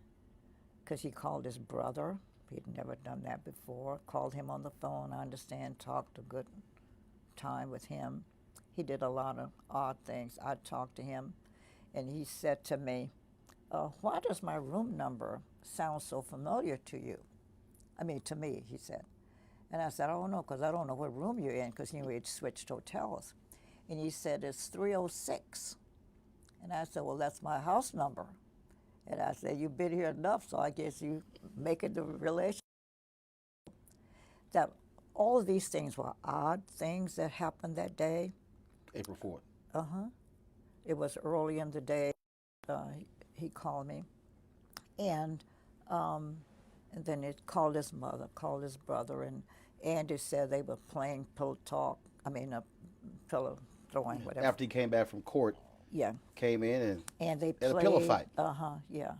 because he called his brother. He'd never done that before. Called him on the phone, I understand, talked a good time with him. He did a lot of odd things. I talked to him, and he said to me, why does my room number sound so familiar to you? To me, he said. And I said, I don't know, because I don't know what room you're in, because we'd switched hotels. And he said, it's 306. And I said, well, that's my house number. And I said, you've been here enough, so I guess you make it the relation. That all of these things were odd things that happened that day. April 4th. Uh-huh. It was early in the day. He called me. And then it called his mother, called his brother, and Andy said they were playing pillow throwing, whatever. After he came back from court, yeah, came in and they had played a pillow fight. Yeah.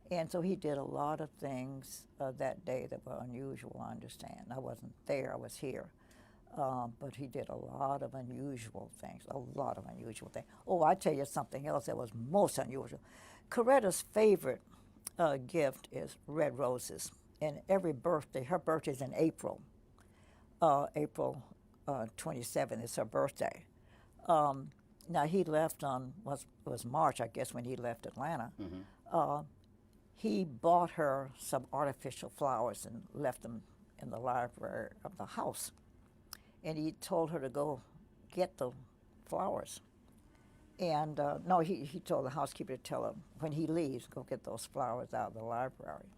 And so he did a lot of things that day that were unusual, I understand. I wasn't there, I was here. But he did a lot of unusual things, Oh, I tell you something else that was most unusual. Coretta's favorite gift is red roses. And every birthday, her birthday's in April. April 27th is her birthday. Now he left on, it was March, I guess, when he left Atlanta. Mm-hmm. He bought her some artificial flowers and left them in the library of the house. And he told her to go get the flowers. And no, he told the housekeeper to tell her, when he leaves, go get those flowers out of the library.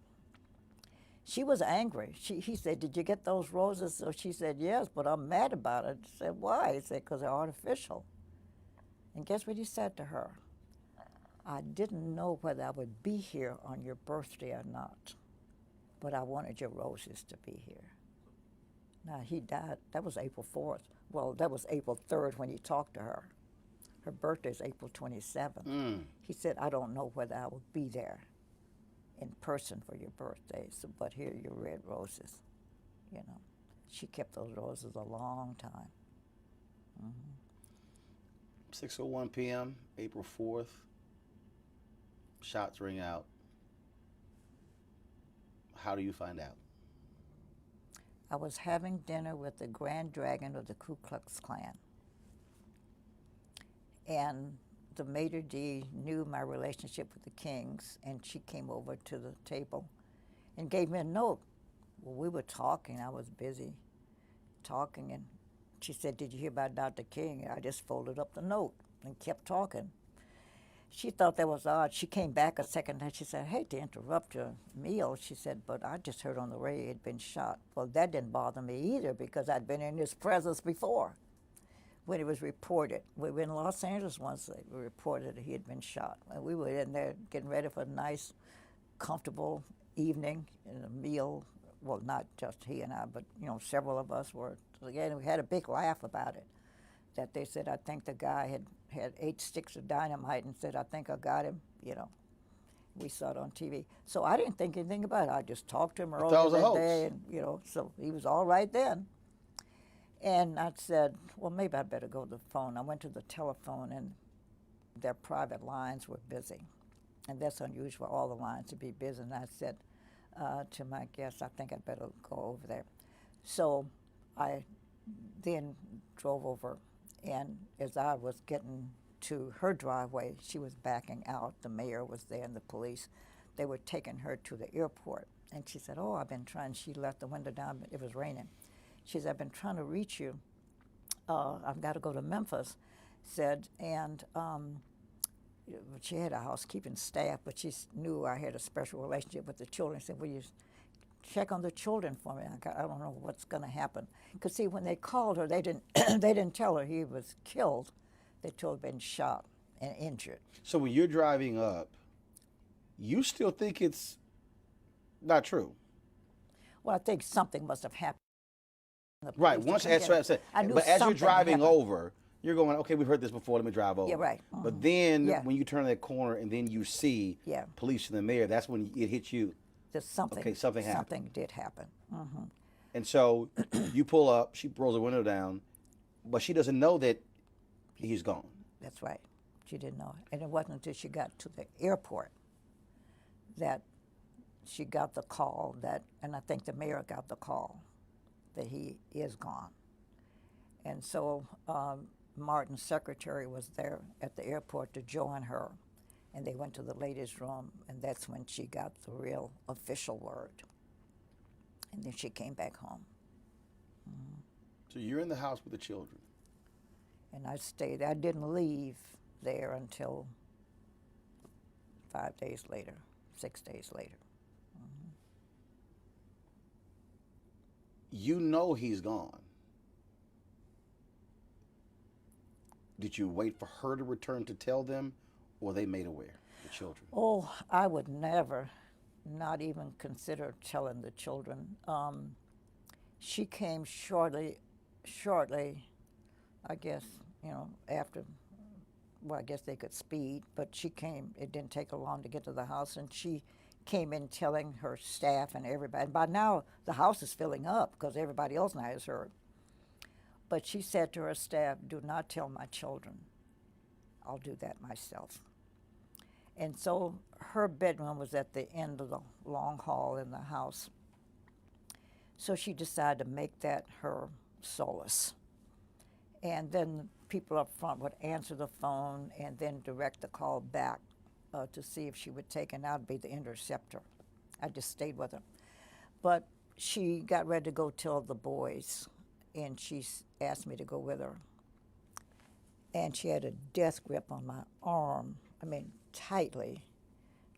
She was angry. He said, did you get those roses? So she said, yes, but I'm mad about it. He said, why? He said, because they're artificial. And guess what he said to her? I didn't know whether I would be here on your birthday or not, but I wanted your roses to be here. Now, he died. That was April 4th. Well, that was April 3rd when he talked to her. Her birthday's April 27th. Mm. He said, I don't know whether I will be there in person for your birthday, but here are your red roses. She kept those roses a long time. Mm-hmm. 6:01 p.m., April 4th. Shots ring out. How do you find out? I was having dinner with the Grand Dragon of the Ku Klux Klan. And the maitre d' knew my relationship with the Kings, and she came over to the table and gave me a note. Well, we were talking. I was busy talking, and she said, "Did you hear about Dr. King?" I just folded up the note and kept talking. She thought that was odd. She came back a second and she said, "I hate to interrupt your meal." She said, "But I just heard on the radio he'd been shot." Well, that didn't bother me either because I'd been in his presence before when it was reported. We were in Los Angeles once. They reported that he had been shot. And we were in there getting ready for a nice, comfortable evening and a meal. Well, not just he and I, but several of us were. Again, we had a big laugh about it. That they said, I think the guy had 8 sticks of dynamite and said, "I think I got him." We saw it on TV. So I didn't think anything about it. I just talked to him I thought it was earlier a that hoax. day, and so he was all right then. And I said, well, maybe I better go to the phone. I went to the telephone, and their private lines were busy. And that's unusual, all the lines to be busy. And I said to my guest, I think I'd better go over there. So I then drove over, and as I was getting to her driveway, she was backing out. The mayor was there and the police. They were taking her to the airport. And she said, "Oh, I've been trying." She left the window down. It was raining. She said, "I've been trying to reach you. I've got to go to Memphis." Said, and she had a housekeeping staff, but she knew I had a special relationship with the children. Said, "Will you check on the children for me? I don't know what's going to happen." Because see, when they called her, they didn't they didn't tell her he was killed. They told her he'd been shot and injured. So when you're driving up, you still think it's not true? Well, I think something must have happened. Right. Once, I knew but as you're something driving happened. over, you're going, okay, we've heard this before. Let me drive over. Yeah, right. But then Yeah. when you turn that corner and then you see Yeah. police and the mayor, that's when it hits you. There's something. Okay, something happened. Something did happen. Mm-hmm. And so you pull up. She rolls the window down, but she doesn't know that he's gone. That's right. She didn't know it. And it wasn't until she got to the airport that she got the call and I think the mayor got the call that he is gone. And so Martin's secretary was there at the airport to join her, and they went to the ladies' room, and that's when she got the real official word. And then she came back home. Mm-hmm. So you're in the house with the children. And I stayed. I didn't leave there until 5 days later, 6 days later. Mm-hmm. You know he's gone. Did you wait for her to return to tell them, or they made aware, the children? Oh, I would never, not even consider telling the children. She came shortly, I guess, after, well, I guess they could speed, but she came. It didn't take her long to get to the house, and she came in telling her staff and everybody. And by now, the house is filling up because everybody else now has heard. But she said to her staff, "Do not tell my children. I'll do that myself." And so her bedroom was at the end of the long hall in the house. So she decided to make that her solace. And then people up front would answer the phone and then direct the call back to see if she would take, and I'd be the interceptor. I just stayed with her. But she got ready to go tell the boys, and she asked me to go with her. And she had a death grip on my arm, tightly,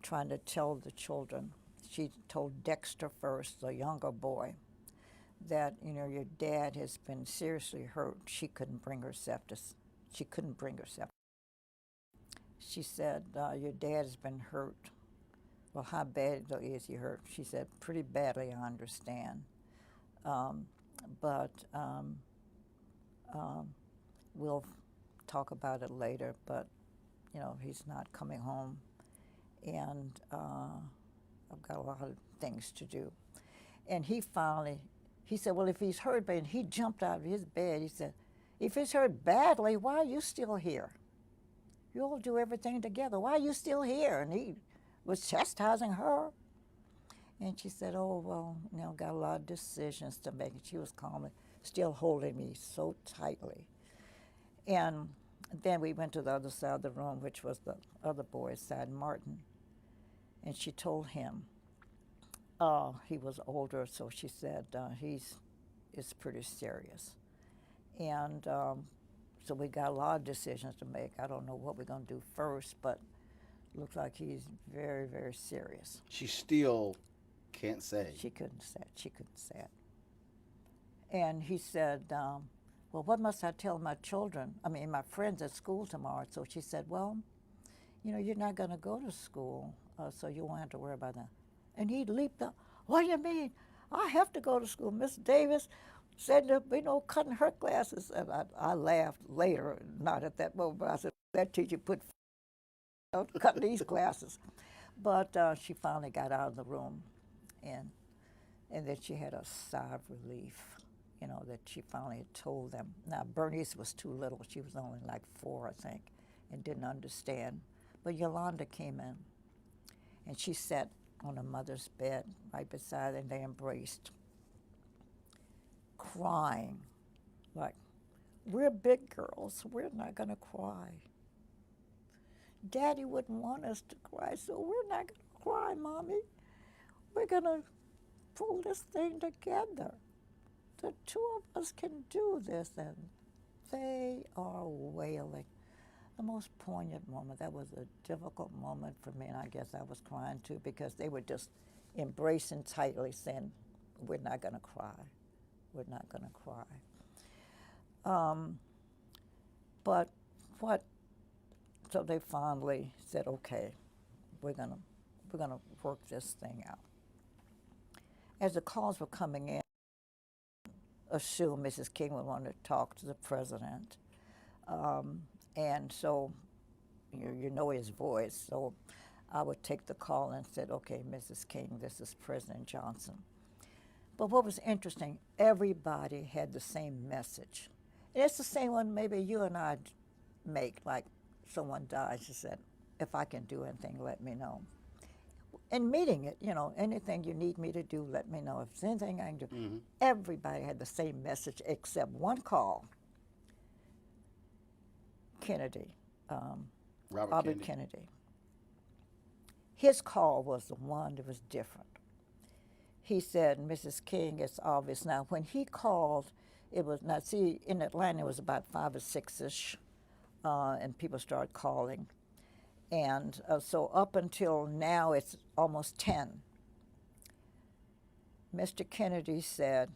trying to tell the children. She told Dexter first, the younger boy, that, your dad has been seriously hurt. She couldn't bring herself. She said, "Your dad has been hurt." "Well, how bad is he hurt?" She said, "Pretty badly, I understand. But we'll talk about it later, but, he's not coming home, and I've got a lot of things to do." And he said, "Well, if he's hurt bad," and he jumped out of his bed. He said, "If he's hurt badly, why are you still here? You all do everything together. Why are you still here?" And he was chastising her. And she said, oh, well, got a lot of decisions to make. And she was calmly, still holding me so tightly. And then we went to the other side of the room, which was the other boy's side, Martin. And she told him, he was older, so she said, it's pretty serious. And so we got a lot of decisions to make. I don't know what we're going to do first, but looks like he's very, very serious. She still can't say. She couldn't say it. She couldn't say it. And he said, well, what must I tell my children? I mean, my friends at school tomorrow. So she said, well, you're not going to go to school, so you won't have to worry about that. And he leaped up. What do you mean? I have to go to school. Miss Davis said, cutting her glasses. And I laughed later, not at that moment, but I said, that teacher put cut these glasses. But she finally got out of the room, and then she had a sigh of relief, that she finally had told them. Now, Bernice was too little. She was only like 4, I think, and didn't understand. But Yolanda came in, and she sat on her mother's bed right beside her, and they embraced, crying, like, we're big girls. We're not going to cry. Daddy wouldn't want us to cry, so we're not going to cry, Mommy. We're going to pull this thing together. The two of us can do this. And they are wailing. The most poignant moment. That was a difficult moment for me, and I guess I was crying too, because they were just embracing tightly, saying, we're not going to cry. We're not going to cry. But so they finally said, okay, we're gonna work this thing out. As the calls were coming in, assumed Mrs. King would want to talk to the president. And so, you know his voice, so I would take the call and said, okay, Mrs. King, this is President Johnson. But what was interesting, everybody had the same message. And it's the same one maybe you and I make, like someone dies, she said, if I can do anything, let me know. And meeting it, anything you need me to do, let me know. If there's anything I can do. Mm-hmm. Everybody had the same message except one call. Kennedy, Robert Kennedy. His call was the one that was different. He said, Mrs. King, it's obvious. Now, when he called, it was, now see, in Atlanta it was about 5 or 6-ish, and people started calling. And so up until now, it's almost 10. Mr. Kennedy said,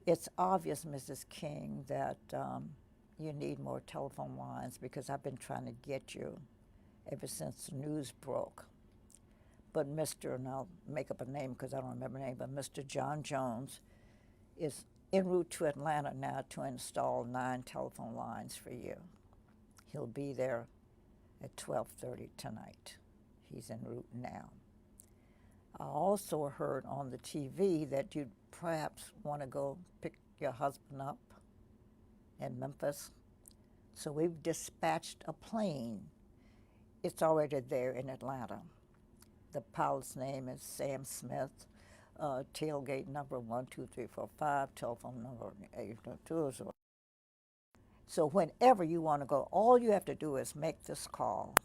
it's obvious, Mrs. King, that you need more telephone lines because I've been trying to get you ever since the news broke. But Mr., and I'll make up a name because I don't remember the name, but Mr. John Jones is en route to Atlanta now to install 9 telephone lines for you. He'll be there at 12:30 tonight. He's en route now. I also heard on the TV that you'd perhaps want to go pick your husband up in Memphis. So we've dispatched a plane. It's already there in Atlanta. The pilot's name is Sam Smith. Tailgate number 12345, telephone number 822. So whenever you want to go, all you have to do is make this call.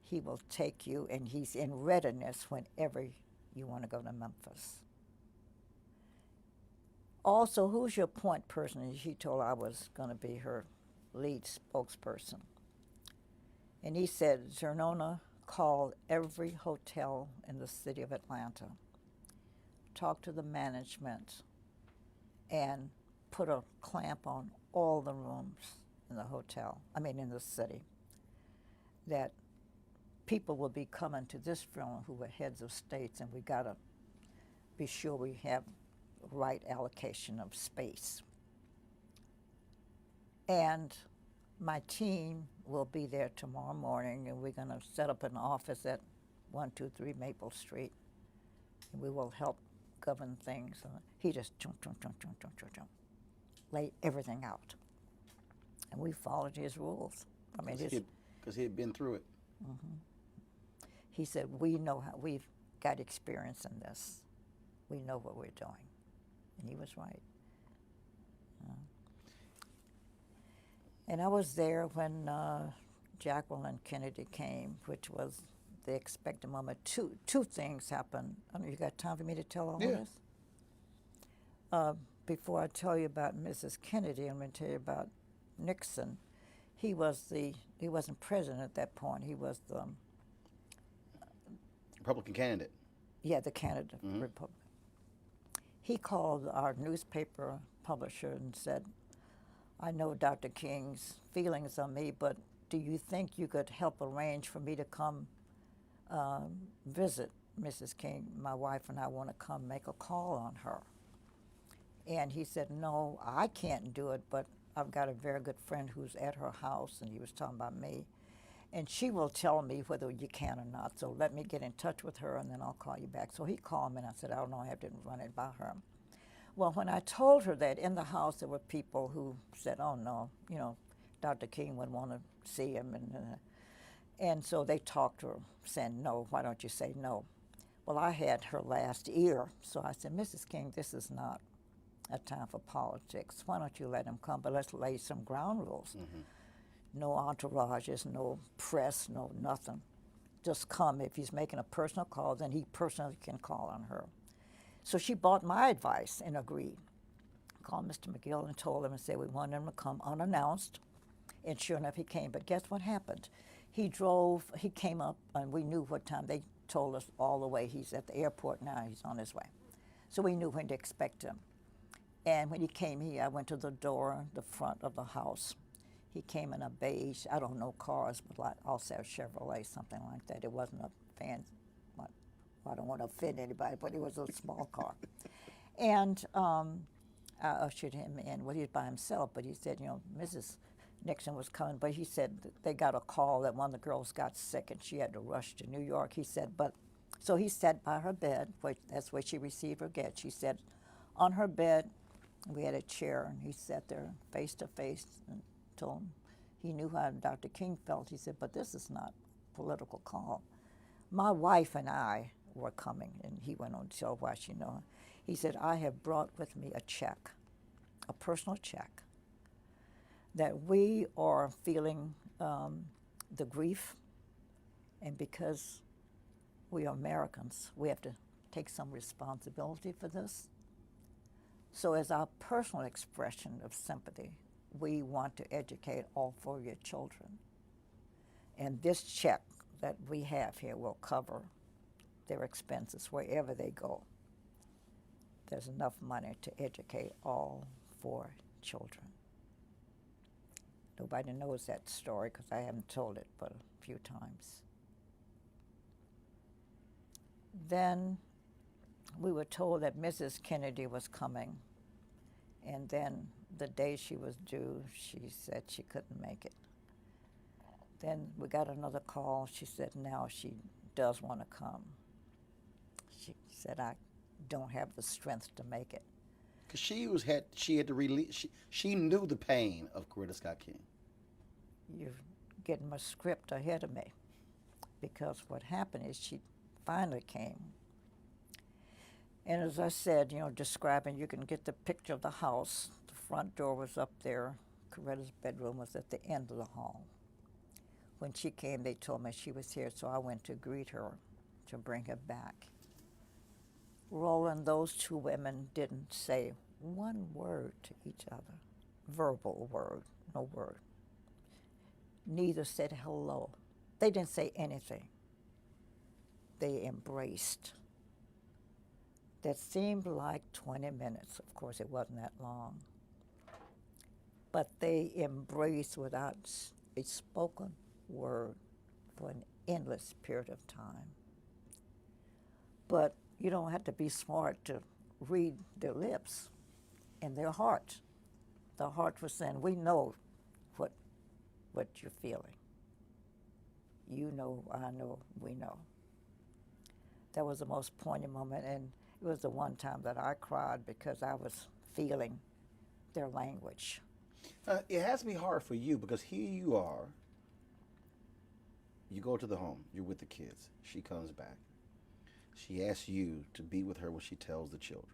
He will take you, and he's in readiness whenever you want to go to Memphis. Also, who's your point person? She told I was going to be her lead spokesperson. And he said, Xernona, call every hotel in the city of Atlanta, talk to the management, and put a clamp on all the rooms in the hotel, in the city, that people will be coming to this funeral who were heads of states, and we got to be sure we have the right allocation of space. And my team will be there tomorrow morning, and we're going to set up an office at 123 Maple Street, and we will help govern things. He just jump, lay everything out. And we followed his rules. Because he had been through it. Mm-hmm. He said, we know how, we've got experience in this. We know what we're doing. And he was right. And I was there when Jacqueline Kennedy came, which was the expected moment. Two things happened. I don't know, you got time for me to tell all Yeah. this? Before I tell you about Mrs. Kennedy, I'm going to tell you about Nixon. He wasn't president at that point. He was the Republican candidate. the candidate for Republican. He called our newspaper publisher and said, I know Dr. King's feelings on me, but do you think you could help arrange for me to come visit Mrs. King? My wife and I want to come make a call on her. And he said, no, I can't do it, but I've got a very good friend who's at her house, and he was talking about me, and she will tell me whether you can or not, so let me get in touch with her, and then I'll call you back. So he called me, and I said, I don't know, I have to run it by her. Well, when I told her that, in the house there were people who said, oh, no, Dr. King wouldn't want to see him, and so they talked to her, saying, no, why don't you say no? Well, I had her last ear, so I said, Mrs. King, this is not a time for politics. Why don't you let him come? But let's lay some ground rules. No entourages, no press, no nothing. Just come. If he's making a personal call, then he personally can call on her. So she bought my advice and agreed. Called Mr. McGill and told him and said we wanted him to come unannounced. And sure enough, he came. But guess what happened? He came up, and we knew what time. They told us all the way. He's at the airport now. He's on his way. So we knew when to expect him. And when he came here, I went to the door, the front of the house. He came in a beige, I don't know cars, but like also a Chevrolet, something like that. It wasn't a fancy, I don't want to offend anybody, but it was a small car. And I ushered him in. Well, he was by himself, but he said, Mrs. Nixon was coming, but he said they got a call that one of the girls got sick and she had to rush to New York. He said, so he sat by her bed, that's where she received her gift. She said, on her bed, we had a chair, and he sat there face to face and told him he knew how Dr. King felt. He said, but this is not a political call. My wife and I were coming, and he went on to tell why she knew. He said, I have brought with me a check, a personal check, that we are feeling the grief, and because we are Americans, we have to take some responsibility for this. So as our personal expression of sympathy, we want to educate all 4 of your children. And this check that we have here will cover their expenses wherever they go. There's enough money to educate all 4 children. Nobody knows that story because I haven't told it but a few times. Then we were told that Mrs. Kennedy was coming, and then the day she was due, she said she couldn't make it. Then we got another call. She said now she does want to come. She said, I don't have the strength to make it. Because she had to release, she knew the pain of Coretta Scott King. You're getting my script ahead of me, because what happened is she finally came. And as I said, describing, you can get the picture of the house. The front door was up there. Coretta's bedroom was at the end of the hall. When she came, they told me she was here, so I went to greet her, to bring her back. Roland, those 2 women didn't say one word to each other, verbal word, no word. Neither said hello. They didn't say anything. They embraced. That seemed like 20 minutes. Of course, it wasn't that long. But they embraced without a spoken word for an endless period of time. But you don't have to be smart to read their lips and their heart. The heart was saying, we know what you're feeling. You know, I know, we know. That was the most poignant moment, and it was the one time that I cried because I was feeling their language. It has to be hard for you because here you are. You go to the home. You're with the kids. She comes back. She asks you to be with her when she tells the children.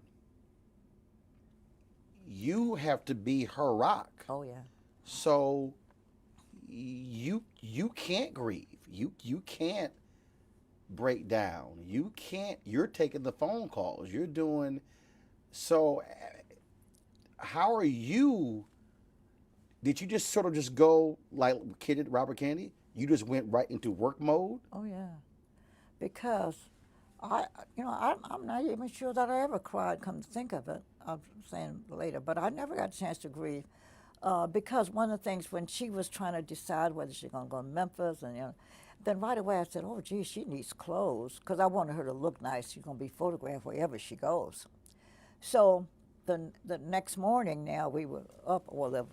You have to be her rock. Oh yeah. So you can't grieve. You can't break down. You can't. You're taking the phone calls. You're doing. So how are you? Did you just sort of just go like kid Robert Kennedy? You just went right into work mode. Oh yeah. Because I'm not even sure that I ever cried. Come to think of it, I'm saying later, but I never got a chance to grieve. Because one of the things when she was trying to decide whether she's going to go to Memphis, and then right away I said, "Oh, gee, she needs clothes," because I wanted her to look nice. She's going to be photographed wherever she goes. So the next morning, now we were up, well,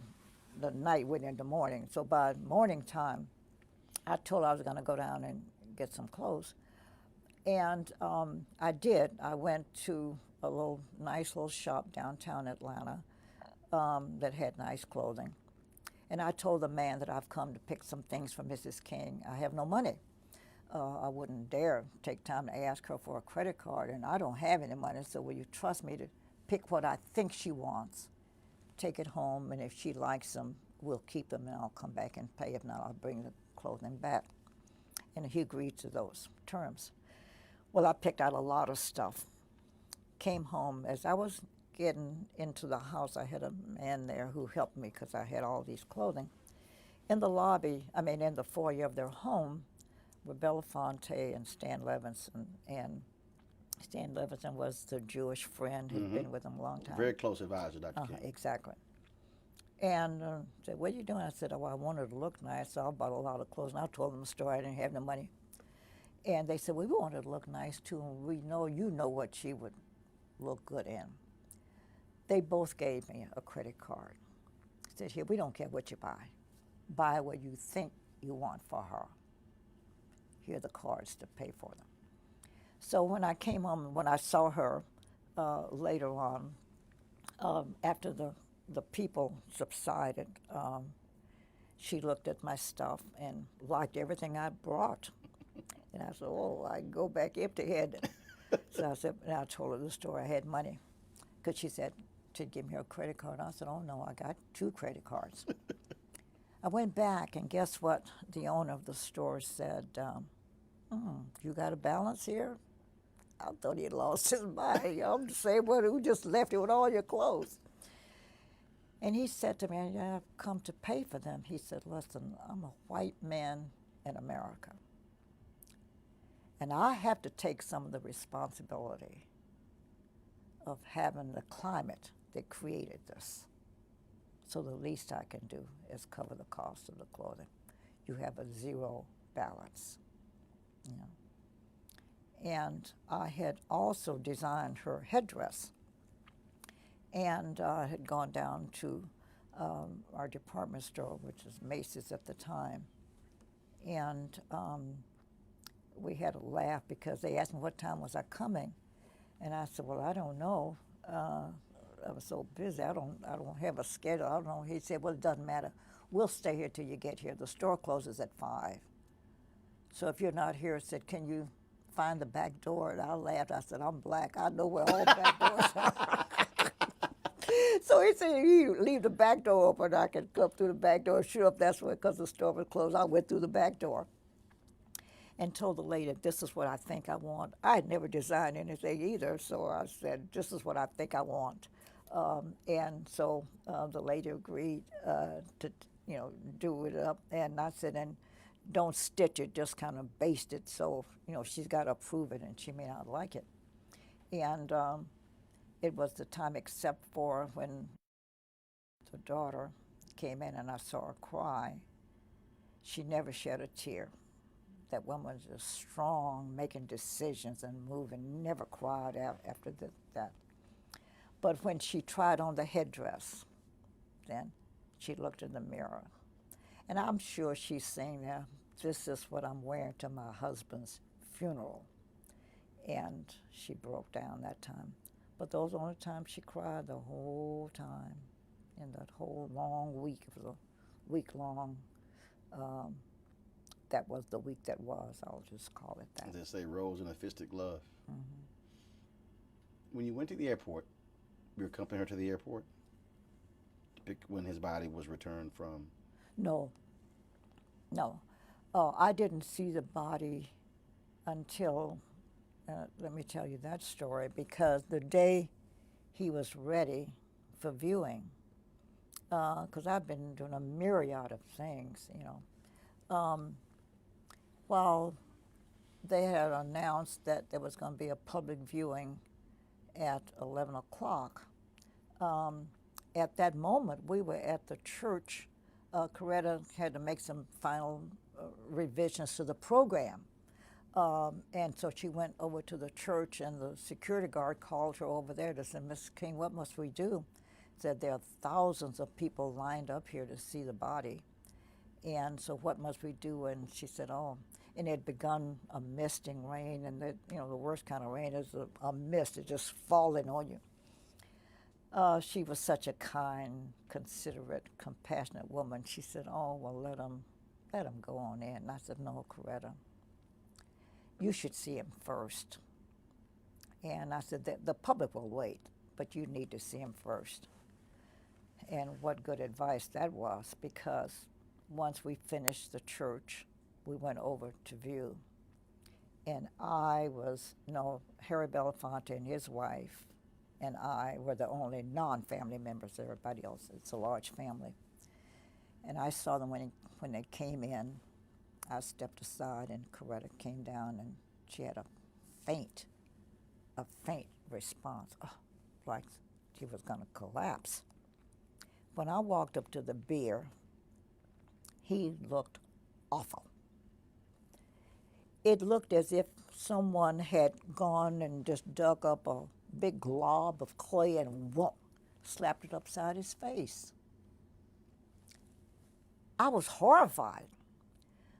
the night went into morning. So by morning time, I told her I was going to go down and get some clothes, and I did. I went to a nice little shop downtown Atlanta that had nice clothing. And I told the man that I've come to pick some things for Mrs. King. I have no money. I wouldn't dare take time to ask her for a credit card, and I don't have any money, so will you trust me to pick what I think she wants, take it home, and if she likes them, we'll keep them, and I'll come back and pay. If not, I'll bring the clothing back. And he agreed to those terms. Well, I picked out a lot of stuff. Came home. As I was getting into the house, I had a man there who helped me because I had all these clothing. In the lobby, in the foyer of their home, were Belafonte and Stan Levinson. And Stan Levinson was the Jewish friend who'd been with him a long time. Very close advisor, Dr. King. Exactly. And said, "What are you doing?" I said, "Oh, I wanted to look nice, so I bought a lot of clothes." And I told them the story. I didn't have no money. And they said, "Well, we wanted to look nice too, and we know you know what she would look good in." They both gave me a credit card. Said, "Here, we don't care what you buy. Buy what you think you want for her. Here are the cards to pay for them." So when I came home, when I saw her later on, after the people subsided, she looked at my stuff and liked everything I brought. And I said, "Oh, I can go back empty-handed." So I said, and I told her the story. I had money, because she said she'd give me her credit card. I said, "Oh no, I got 2 credit cards." I went back, and guess what? The owner of the store said, "You got a balance here?" I thought he'd lost his mind. I'm the same one who just left you with all your clothes. And he said to me, "I've come to pay for them." He said, "Listen, I'm a white man in America, and I have to take some of the responsibility of having the climate that created this. So the least I can do is cover the cost of the clothing. You have a zero balance." And I had also designed her headdress, and I had gone down to our department store, which was Macy's at the time, and we had a laugh because they asked me what time was I coming, and I said, "Well, I don't know. I was so busy. I don't have a schedule. I don't know." He said, "Well, it doesn't matter. We'll stay here till you get here. The store closes at 5. So if you're not here," I said, "can you find the back door?" And I laughed. I said, "I'm black. I know where all back doors are." So he said, "You leave the back door open. I can come through the back door." Sure, if that's what, because the store was closed, I went through the back door and told the lady, "This is what I think I want." I had never designed anything either, so I said, "This is what I think I want." And so the lady agreed to, do it up. And I said, "And don't stitch it, just kind of baste it, so, she's got to approve it, and she may not like it." And it was the time, except for when the daughter came in and I saw her cry. She never shed a tear. That woman was just strong, making decisions and moving, never cried out after that. But when she tried on the headdress, then she looked in the mirror. And I'm sure she's saying, "This is what I'm wearing to my husband's funeral." And she broke down that time. But those were the only times she cried the whole time, in that whole long week. It was a week long. That was the week that was. I'll just call it that. They say rose in a fisted glove. When you went to the airport, you accompanied her to the airport to pick when his body was returned from. No, no. I didn't see the body until, let me tell you that story, because the day he was ready for viewing, because I've been doing a myriad of things, while they had announced that there was going to be a public viewing at 11 o'clock. At that moment, we were at the church. Coretta had to make some final revisions to the program. And so she went over to the church, and the security guard called her over there to say, Miss King, what must we do? Said there are thousands of people lined up here to see the body. And so what must we do? And she said, oh, and it had begun a misting rain, and the worst kind of rain is a mist, it's just falling on you. She was such a kind, considerate, compassionate woman. She said, oh, well, let him go on in. And I said, no, Coretta, you should see him first. And I said, the public will wait, but you need to see him first. And what good advice that was, because once we finished the church, we went over to view. And Harry Belafonte and his wife and I were the only non-family members. Everybody else, it's a large family. And I saw them when they came in. I stepped aside, and Coretta came down, and she had a faint response, like she was going to collapse. When I walked up to the bier, he looked awful. It looked as if someone had gone and just dug up a big glob of clay and slapped it upside his face. I was horrified.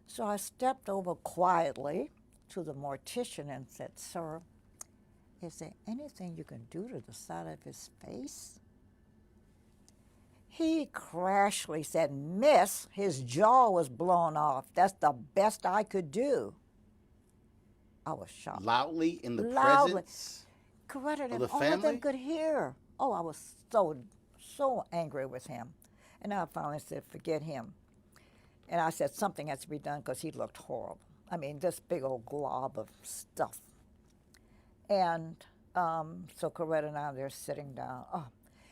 So I stepped over quietly to the mortician and said, sir, is there anything you can do to the side of his face? He crashly said, miss, his jaw was blown off. That's the best I could do. I was shocked. Loudly in the Loudly. presence Coretta, of the and all of them family? could hear. Oh, I was so angry with him. And I finally said, forget him. And I said, something has to be done, because he looked horrible. I mean, this big old glob of stuff. And so Coretta and I, they're sitting down. Oh.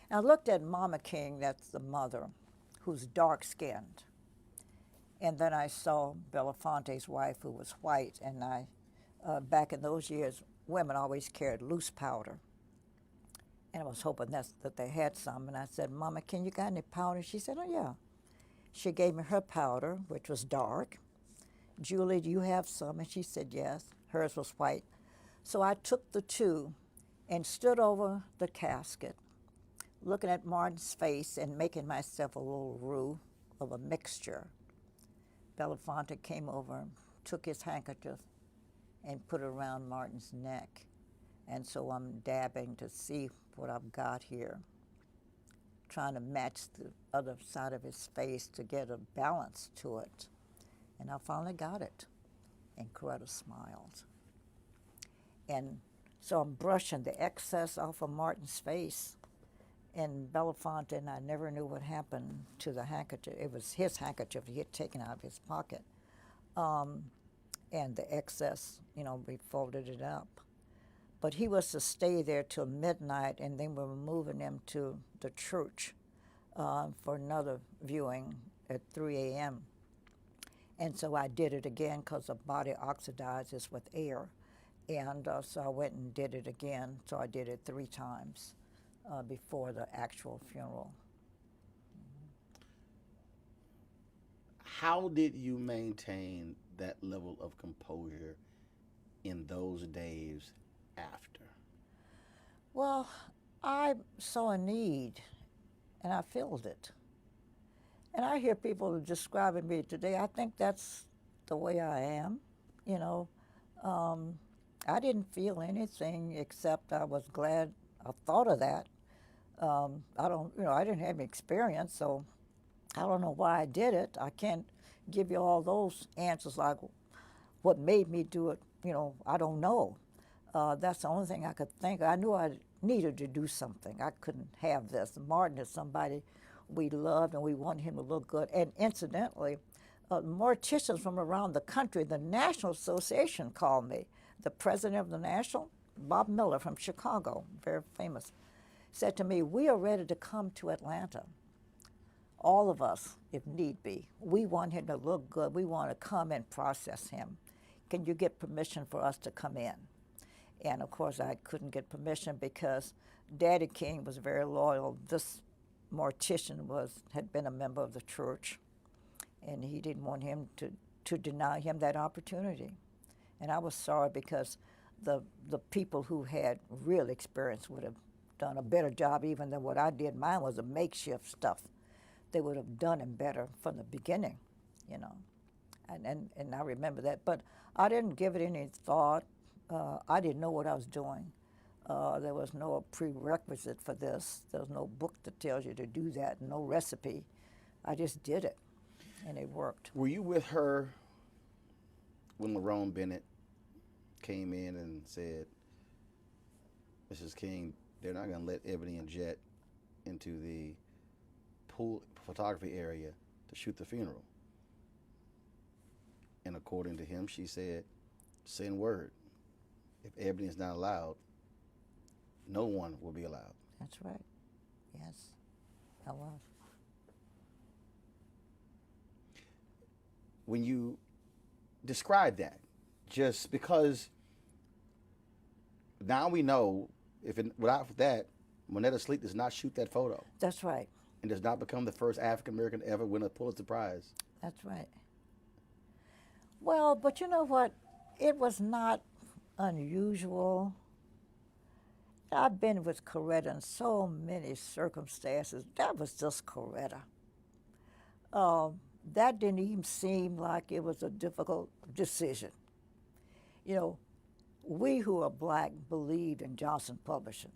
And I looked at Mama King, that's the mother, who's dark-skinned. And then I saw Belafonte's wife, who was white. And back in those years, women always carried loose powder. And I was hoping that they had some. And I said, Mama King, you got any powder? She said, oh, yeah. She gave me her powder, which was dark. Julie, do you have some? And she said, yes. Hers was white. So I took the two and stood over the casket, looking at Martin's face and making myself a little roux of a mixture. Belafonte came over, took his handkerchief, and put it around Martin's neck. And so I'm dabbing to see what I've got here, trying to match the other side of his face to get a balance to it. And I finally got it. And Coretta smiled. And so I'm brushing the excess off of Martin's face. And Belafonte and I never knew what happened to the handkerchief. It was his handkerchief he had taken out of his pocket. And the excess, we folded it up. But he was to stay there till midnight, and then we were moving him to the church for another viewing at 3 a.m. And so I did it again, because the body oxidizes with air. And so I went and did it again. So I did it 3 times before the actual funeral. How did you maintain that level of composure in those days after? Well, I saw a need, and I filled it. And I hear people describing me today. I think that's the way I am. I didn't feel anything except I was glad I thought of that. I didn't have any experience, so I don't know why I did it. I can't give you all those answers like what made me do it. I don't know. That's the only thing I could think of. I knew I needed to do something. I couldn't have this. Martin is somebody we loved and we wanted him to look good. And incidentally, morticians from around the country, the National Association called me. The president of the National, Bob Miller from Chicago, very famous, said to me, we are ready to come to Atlanta. All of us, if need be. We want him to look good. We want to come and process him. Can you get permission for us to come in? And of course, I couldn't get permission because Daddy King was very loyal. This mortician had been a member of the church, and he didn't want him to deny him that opportunity. And I was sorry because the people who had real experience would have done a better job even than what I did. Mine was a makeshift stuff. They would have done him better from the beginning, you know. And I remember that. But I didn't give it any thought. I didn't know what I was doing. There was no prerequisite for this. There was no book that tells you to do that, no recipe. I just did it, and it worked. Were you with her when Lerone Bennett came in and said, Mrs. King, they're not going to let Ebony and Jet into the pool photography area to shoot the funeral? And according to him, she said, send word. If Ebony is not allowed, no one will be allowed. That's right. Yes, I was. When you describe that, just because now we know without that, Monetta Sleet does not shoot that photo. That's right. And does not become the first African American to ever win a Pulitzer Prize. That's right. Well, but you know what? It was not unusual. I've been with Coretta in so many circumstances. That was just Coretta. That didn't even seem like it was a difficult decision. You know, we who are black believed in Johnson Publishing,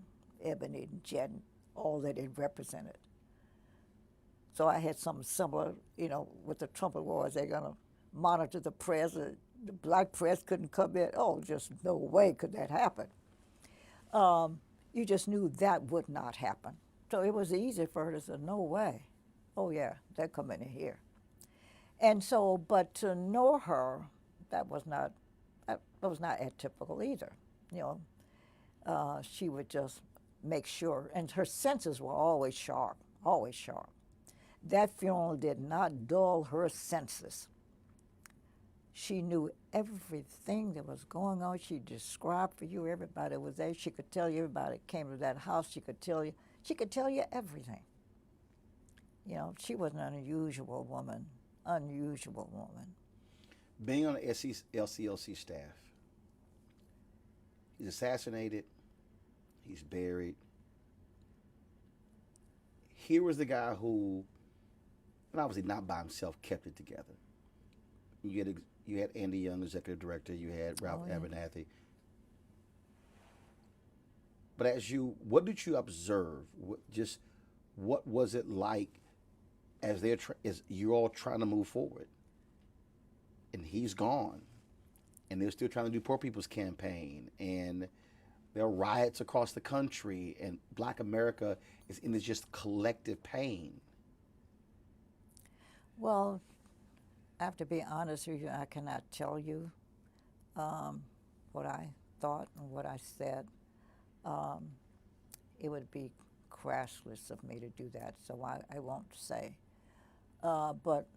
Ebony and Jet, all that it represented. So I had something similar, you know, with the trumpet wars. They're going to monitor the press. The black press couldn't come in. Oh, just no way could that happen. You just knew that would not happen. So it was easy for her to say, no way. Oh, yeah, they're coming in here. And so, but to know her, that was not atypical either. You know, she would just make sure, and her senses were always sharp, always sharp. That funeral did not dull her senses. She knew everything that was going on. She described for you everybody that was there. She could tell you everybody that came to that house. She could tell you everything. You know, she was an unusual woman. Being on the LCLC staff, he's assassinated, he's buried. Here was the guy who, and obviously not by himself, kept it together. You had Andy Young, executive director. You had Ralph Abernathy. But what did you observe? What was it like as you're all trying to move forward? And he's gone, and they're still trying to do Poor People's Campaign, and there are riots across the country, and Black America is in this just collective pain. Well, I have to be honest with you, I cannot tell you what I thought and what I said. It would be crassless of me to do that, so I won't say. But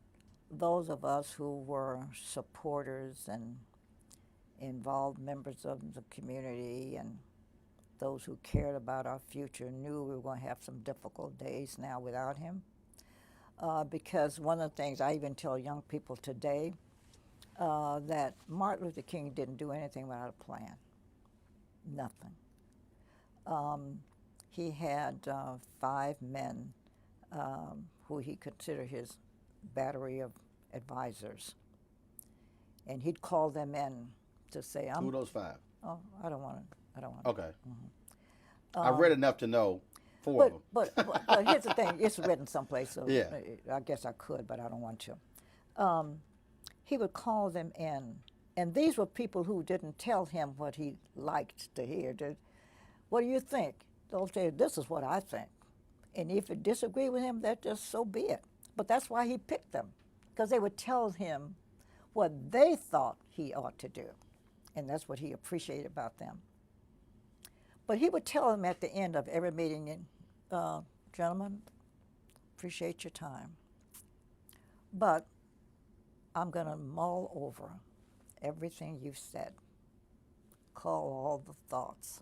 those of us who were supporters and involved members of the community and those who cared about our future knew we were going to have some difficult days now without him. Because one of the things I even tell young people today, that Martin Luther King didn't do anything without a plan. Nothing. He had 5 men who he considered his battery of advisors. And he'd call them in to say, Who are those 5? Oh, I don't want to. Okay. I've read enough to know 4 of them. But here's the thing, it's written someplace, so yeah. I guess I could, but I don't want to. He would call them in And these were people who didn't tell him what he liked to hear. What do you think? They'll say, this is what I think. And if you disagree with him, that just so be it. But that's why he picked them, because they would tell him what they thought he ought to do. And that's what he appreciated about them. But he would tell them at the end of every meeting, gentlemen, appreciate your time. But I'm going to mull over everything you've said, call all the thoughts.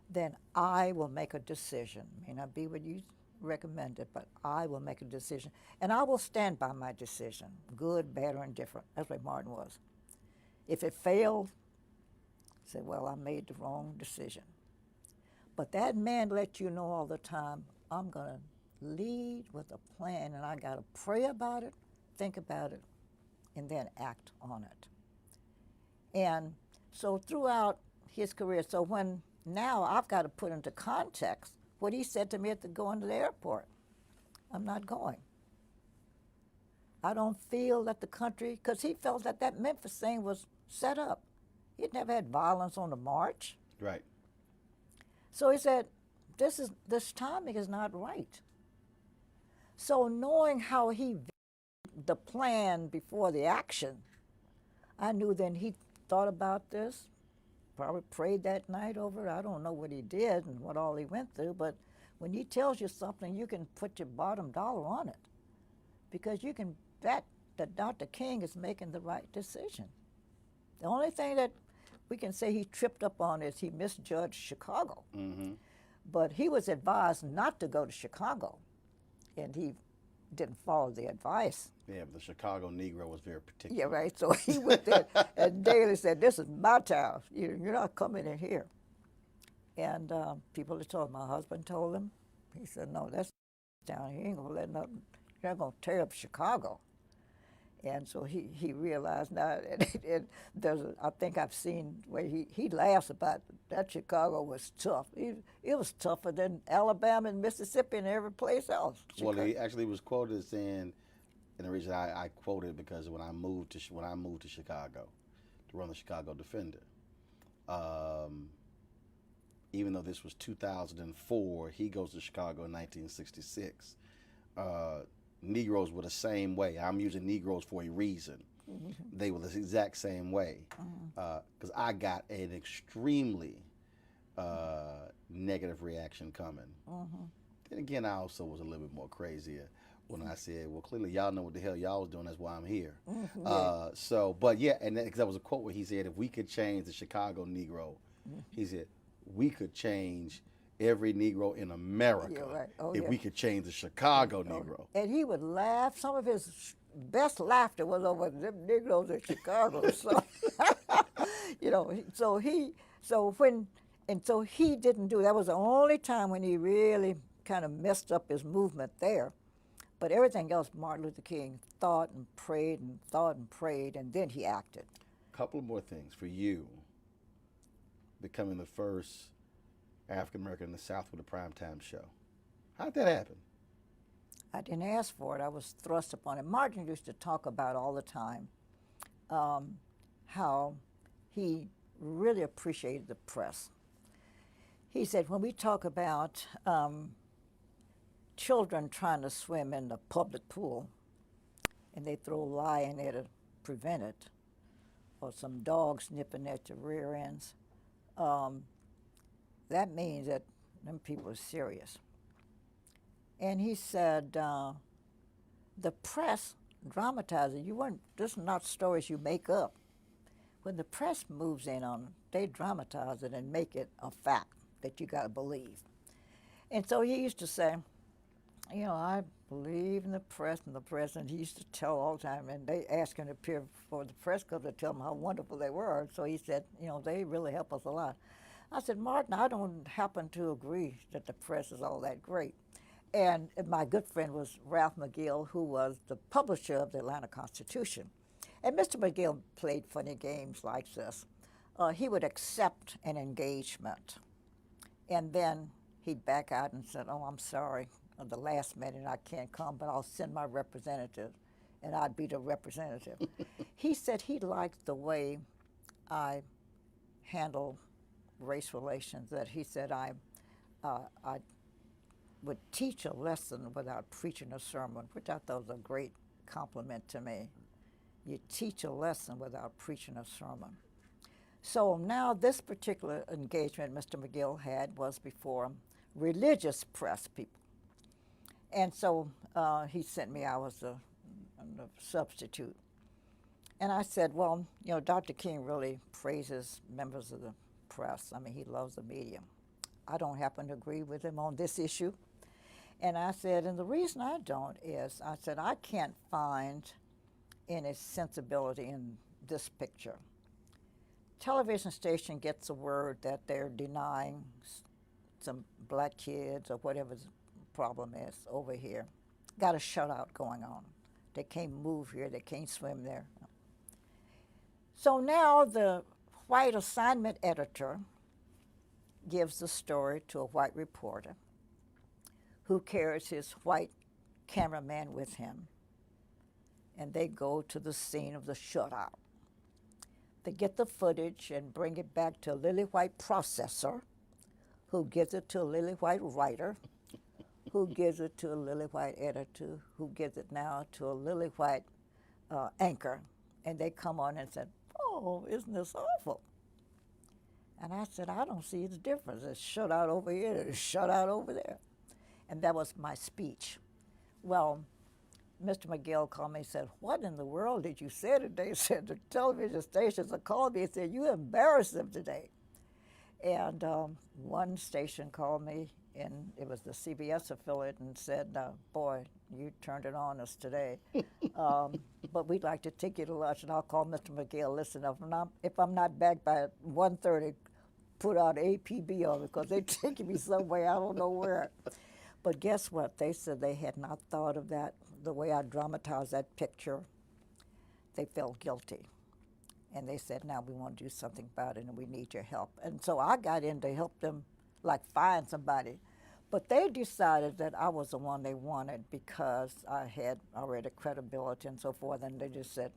Then I will make a decision. May not be what you recommended, but I will make a decision. And I will stand by my decision, good, bad, or indifferent. That's what Martin was. If it failed, say, well, I made the wrong decision. But that man let you know all the time, I'm going to lead with a plan, and I got to pray about it, think about it, and then act on it. And so throughout his career, so when now I've got to put into context what he said to me at going to the airport. I'm not going. I don't feel that the country, because he felt that that Memphis thing was set up. He'd never had violence on the march. Right. So he said, this timing is not right. So knowing how he viewed the plan before the action, I knew then he thought about this, probably prayed that night over it. I don't know what he did and what all he went through, but when he tells you something, you can put your bottom dollar on it, because you can bet that Dr. King is making the right decision. The only thing that we can say he tripped up on is he misjudged Chicago. Mm-hmm. But he was advised not to go to Chicago, and he didn't follow the advice. Yeah, but the Chicago Negro was very particular. Yeah, right. So he went there, and Daly said, this is my town. You're not coming in here. And people had told him, my husband told him, he said, no, that's down here. He ain't going to let nothing, you're not going to tear up Chicago. And so he realized now, and I think I've seen where he laughs about that Chicago was tough. It was tougher than Alabama and Mississippi and every place else. Well, he actually was quoted as saying, and the reason I quoted because when I moved to Chicago to run the Chicago Defender, even though this was 2004, he goes to Chicago in 1966. Negroes were the same way. I'm using Negroes for a reason. Mm-hmm. They were the exact same way. Because I got an extremely negative reaction coming. Mm-hmm. Then again, I also was a little bit more crazier when I said, well, clearly y'all know what the hell y'all was doing. That's why I'm here. Mm-hmm. And because that was a quote where he said, if we could change the Chicago Negro, he said, we could change every Negro in America if we could change the Chicago Negro. And he would laugh. Some of his best laughter was over them Negroes in Chicago. So, so he didn't do. That was the only time when he really kind of messed up his movement there. But everything else, Martin Luther King thought and prayed and thought and prayed, and then he acted. A couple more things for you. Becoming the first African American in the South with a primetime show. How did that happen? I didn't ask for it. I was thrust upon it. Martin used to talk about all the time how he really appreciated the press. He said, when we talk about children trying to swim in the public pool and they throw lye in there to prevent it, or some dogs nipping at your rear ends, that means that them people are serious. And he said, the press dramatizes. This is not stories you make up. When the press moves in on it, they dramatize it and make it a fact that you got to believe. And so he used to say, I believe in the press and the press, and he used to tell all the time, and they asked him to appear before the press because they tell him how wonderful they were. So he said, they really help us a lot. I said, Martin, I don't happen to agree that the press is all that great. And my good friend was Ralph McGill, who was the publisher of the Atlanta Constitution. And Mr. McGill played funny games like this. He would accept an engagement, and then he'd back out and said, oh, I'm sorry, at the last minute I can't come, but I'll send my representative, and I'd be the representative. He said he liked the way I handle race relations, that he said I would teach a lesson without preaching a sermon, which I thought was a great compliment to me. You teach a lesson without preaching a sermon. So now this particular engagement Mr. McGill had was before religious press people. And so he sent me, I was the substitute. And I said, well, you know, Dr. King really praises members of the press. I mean, he loves the media. I don't happen to agree with him on this issue. And I said, and the reason I don't is, I said, I can't find any sensibility in this picture. Television station gets a word that they're denying some black kids or whatever the problem is over here. Got a shutout going on. They can't move here, they can't swim there. So now the white assignment editor gives the story to a white reporter who carries his white cameraman with him, and they go to the scene of the shutout. They get the footage and bring it back to a lily white processor, who gives it to a lily white writer, who gives it to a lily white editor, who gives it now to a lily white anchor. And they come on and said, oh, isn't this awful? And I said, I don't see the difference. It's shut out over here, it's shut out over there. And that was my speech. Well, Mr. McGill called me and said, what in the world did you say today? He said, the television stations called me and said, you embarrassed them today. And one station called me, and it was the CBS affiliate, and said, boy, you turned it on us today. But we'd like to take you to lunch, and I'll call Mr. McGill. Listen, if I'm not back by 1:30, put out APB on it, because they're taking me somewhere, I don't know where. But guess what? They said they had not thought of that, the way I dramatized that picture. They felt guilty. And they said, now we want to do something about it, and we need your help. And so I got in to help them, like, find somebody. But they decided that I was the one they wanted because I had already credibility and so forth, and they just said,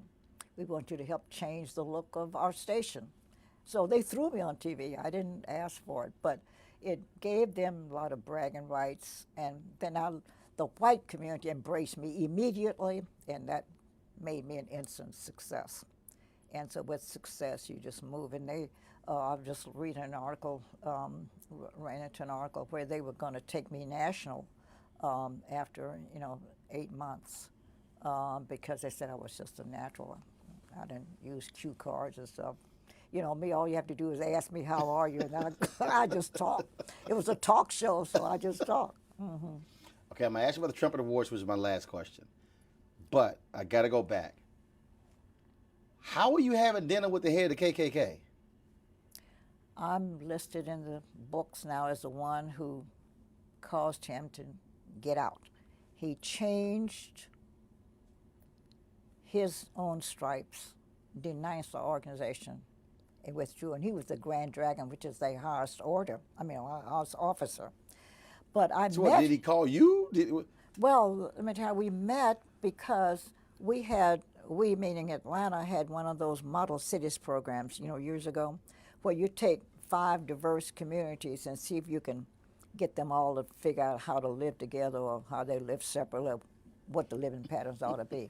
we want you to help change the look of our station. So they threw me on TV. I didn't ask for it, but it gave them a lot of bragging rights, and then the white community embraced me immediately, and that made me an instant success. And so with success, you just move. And I was just reading an article, ran into an article where they were going to take me national after, 8 months because they said I was just a natural. I didn't use cue cards and stuff. You know, me, all you have to do is ask me, how are you? And I just talk. It was a talk show, so I just talk. Mm-hmm. Okay, I'm going to ask you about the Trumpet Awards, which is my last question. But I got to go back. How are you having dinner with the head of the KKK? I'm listed in the books now as the one who caused him to get out. He changed his own stripes, denounced the organization, and withdrew. And he was the Grand Dragon, which is the highest order, highest officer. But So what, did he call you? Well, let me tell you, we met because we meaning Atlanta, had one of those model cities programs, years ago, where you take 5 diverse communities and see if you can get them all to figure out how to live together or how they live separately, or what the living patterns ought to be.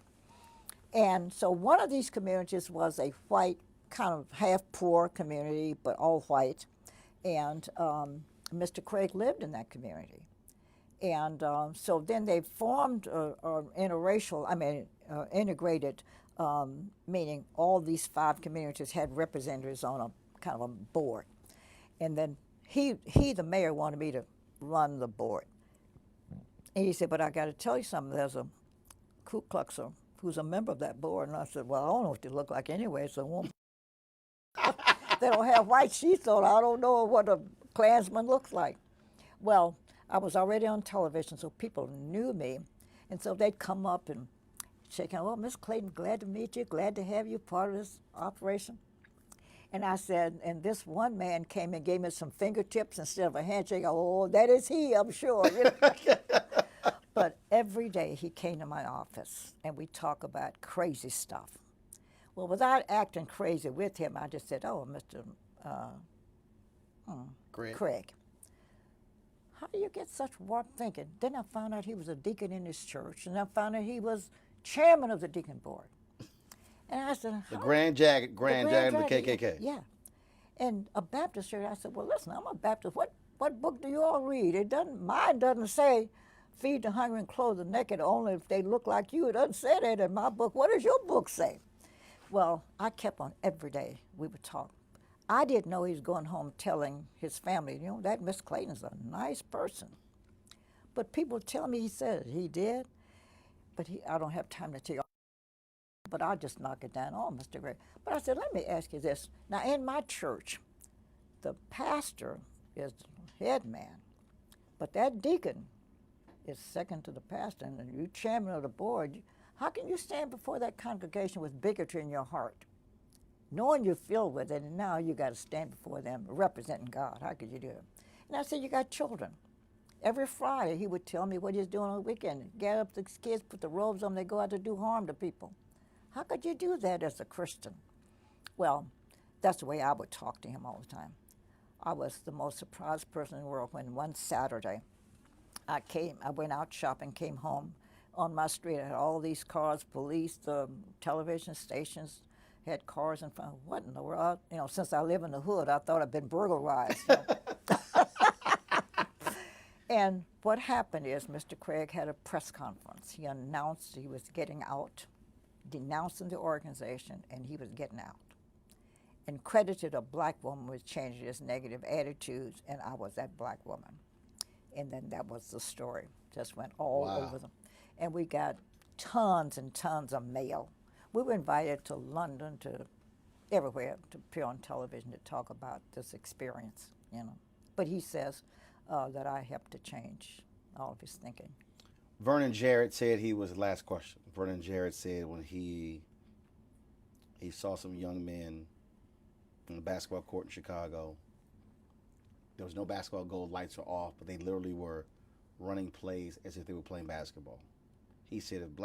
And so one of these communities was a white, kind of half-poor community, but all white. And Mr. Craig lived in that community. And so then they formed an integrated, meaning all these 5 communities had representatives on a kind of a board. And then he, the mayor, wanted me to run the board. And he said, but I got to tell you something, there's a Ku Kluxer who's a member of that board. And I said, well, I don't know what they look like anyway, so won't. They don't have white sheets on. I don't know what a Klansman looks like. Well, I was already on television, so people knew me. And so they'd come up and shake hands. Well, Miss Clayton, glad to meet you, glad to have you part of this operation. And I said, and this one man came and gave me some fingertips instead of a handshake. Oh, that is he, I'm sure. But every day he came to my office, and we talk about crazy stuff. Well, without acting crazy with him, I just said, "Oh, Mr. Uh, Greg. Craig, how do you get such warped thinking?" Then I found out he was a deacon in his church, and I found out he was chairman of the deacon board. And I said, The "How?" Grand Dragon of the Yeah, KKK. yeah. And a Baptist church, I said, "Well, listen, I'm a Baptist. What book do you all read? Mine doesn't say feed the hungry and clothe the naked only if they look like you. It doesn't say that in my book. What does your book say?" Well, I kept on every day. We would talk. I didn't know he was going home telling his family, that Miss Clayton's a nice person. But people tell me he said he did, but I don't have time to tell you. But I'll just knock it down on Mr. Gray. But I said, let me ask you this. Now, in my church, the pastor is the head man, but that deacon is second to the pastor, and you chairman of the board. How can you stand before that congregation with bigotry in your heart, knowing you're filled with it, and now you got to stand before them representing God? How could you do it? And I said, you got children. Every Friday, he would tell me what he's doing on the weekend. Get up the kids, put the robes on, they go out to do harm to people. How could you do that as a Christian? Well, that's the way I would talk to him all the time. I was the most surprised person in the world when one Saturday I went out shopping, came home. On my street, I had all these cars, police, the television stations had cars in front. What in the world? Since I live in the hood, I thought I'd been burglarized. And what happened is Mr. Craig had a press conference. He announced he was getting out, denouncing the organization, and he was getting out. And credited a black woman with changing his negative attitudes, and I was that black woman. And then that was the story. Just went all over them. And we got tons and tons of mail. We were invited to London, to everywhere, to appear on television to talk about this experience, But he says that I helped to change all of his thinking. Vernon Jarrett said he was the last question. Vernon Jarrett said when he saw some young men on the basketball court in Chicago. There was no basketball goal, lights were off, but they literally were running plays as if they were playing basketball. He said if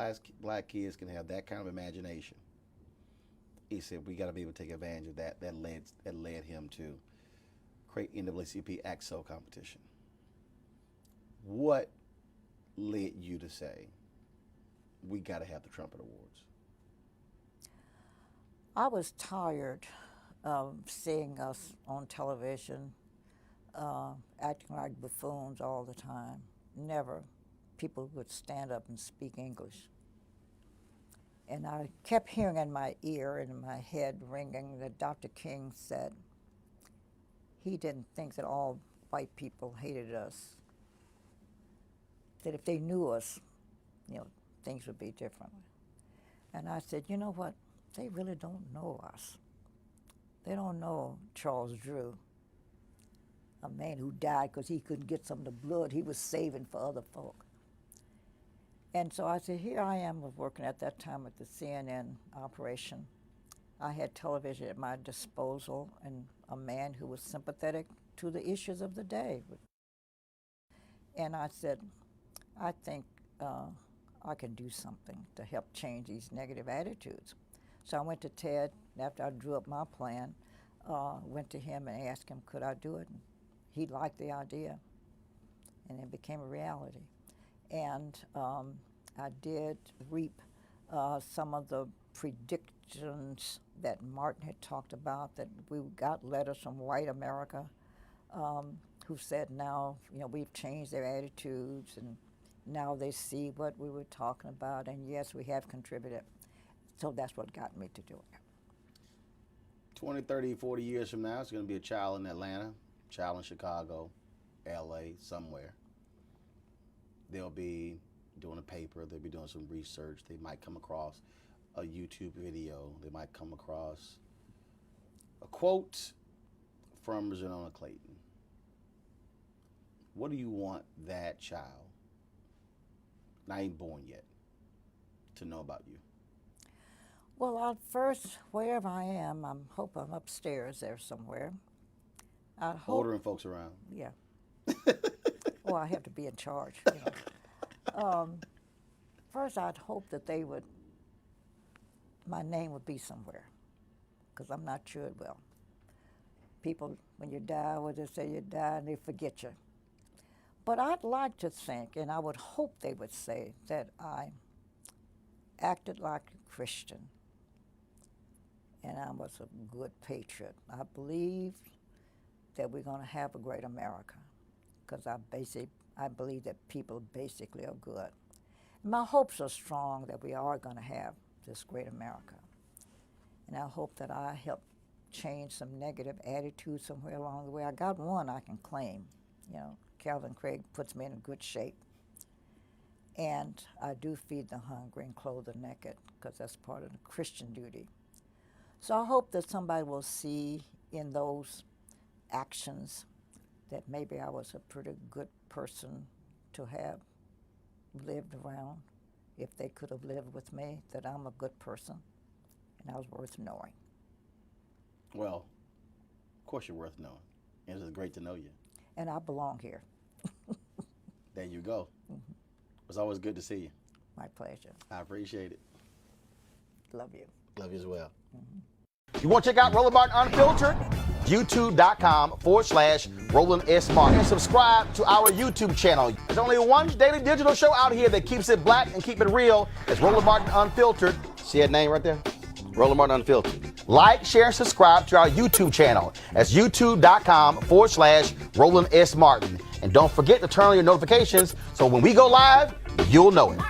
black kids can have that kind of imagination, he said we got to be able to take advantage of that. That led him to create NAACP AXO competition. What led you to say we got to have the Trumpet Awards? I was tired of seeing us on television acting like buffoons all the time. Never people would stand up and speak English. And I kept hearing in my ear and in my head ringing that Dr. King said he didn't think that all white people hated us, that if they knew us, things would be different. And I said, you know what? They really don't know us. They don't know Charles Drew, a man who died because he couldn't get some of the blood he was saving for other folk. And so I said, here I am working at that time with the CNN operation. I had television at my disposal and a man who was sympathetic to the issues of the day. And I said, I think I can do something to help change these negative attitudes. So I went to Ted, after I drew up my plan, went to him and asked him, could I do it? And he liked the idea, and it became a reality. And I did reap some of the predictions that Martin had talked about, that we got letters from white America who said now, we've changed their attitudes, and now they see what we were talking about, and yes, we have contributed. So that's what got me to do it. 20, 30, 40 years from now, it's going to be a child in Atlanta, a child in Chicago, LA, somewhere. They'll be doing a paper, they'll be doing some research, they might come across a YouTube video, they might come across a quote from Xernona Clayton. What do you want that child, not even born yet, to know about you? Well, first, wherever I am, I hope I'm upstairs there somewhere. Ordering folks around. Yeah. Well, I have to be in charge. First, I'd hope that they would my name would be somewhere, because I'm not sure it will. People, when you die, what they say, you die and they forget you. But I'd like to think, and I would hope they would say, that I acted like a Christian and I was a good patriot. I believe that we're going to have a great America, because I believe that people basically are good. And my hopes are strong that we are going to have this great America. And I hope that I help change some negative attitudes somewhere along the way. I got one I can claim. Calvin Craig puts me in a good shape. And I do feed the hungry and clothe the naked, because that's part of the Christian duty. So I hope that somebody will see in those actions that maybe I was a pretty good person to have lived around. If they could have lived with me, that I'm a good person and I was worth knowing. Well, of course you're worth knowing. And it's great to know you. And I belong here. There you go. Mm-hmm. It's always good to see you. My pleasure. I appreciate it. Love you. Love you as well. Mm-hmm. You want to check out Roland Martin Unfiltered? YouTube.com/Roland S. Martin. And subscribe to our YouTube channel. There's only one daily digital show out here that keeps it black and keep it real. It's Roland Martin Unfiltered. See that name right there? Roland Martin Unfiltered. Like, share, and subscribe to our YouTube channel. That's YouTube.com/Roland S. Martin. And don't forget to turn on your notifications so when we go live, you'll know it.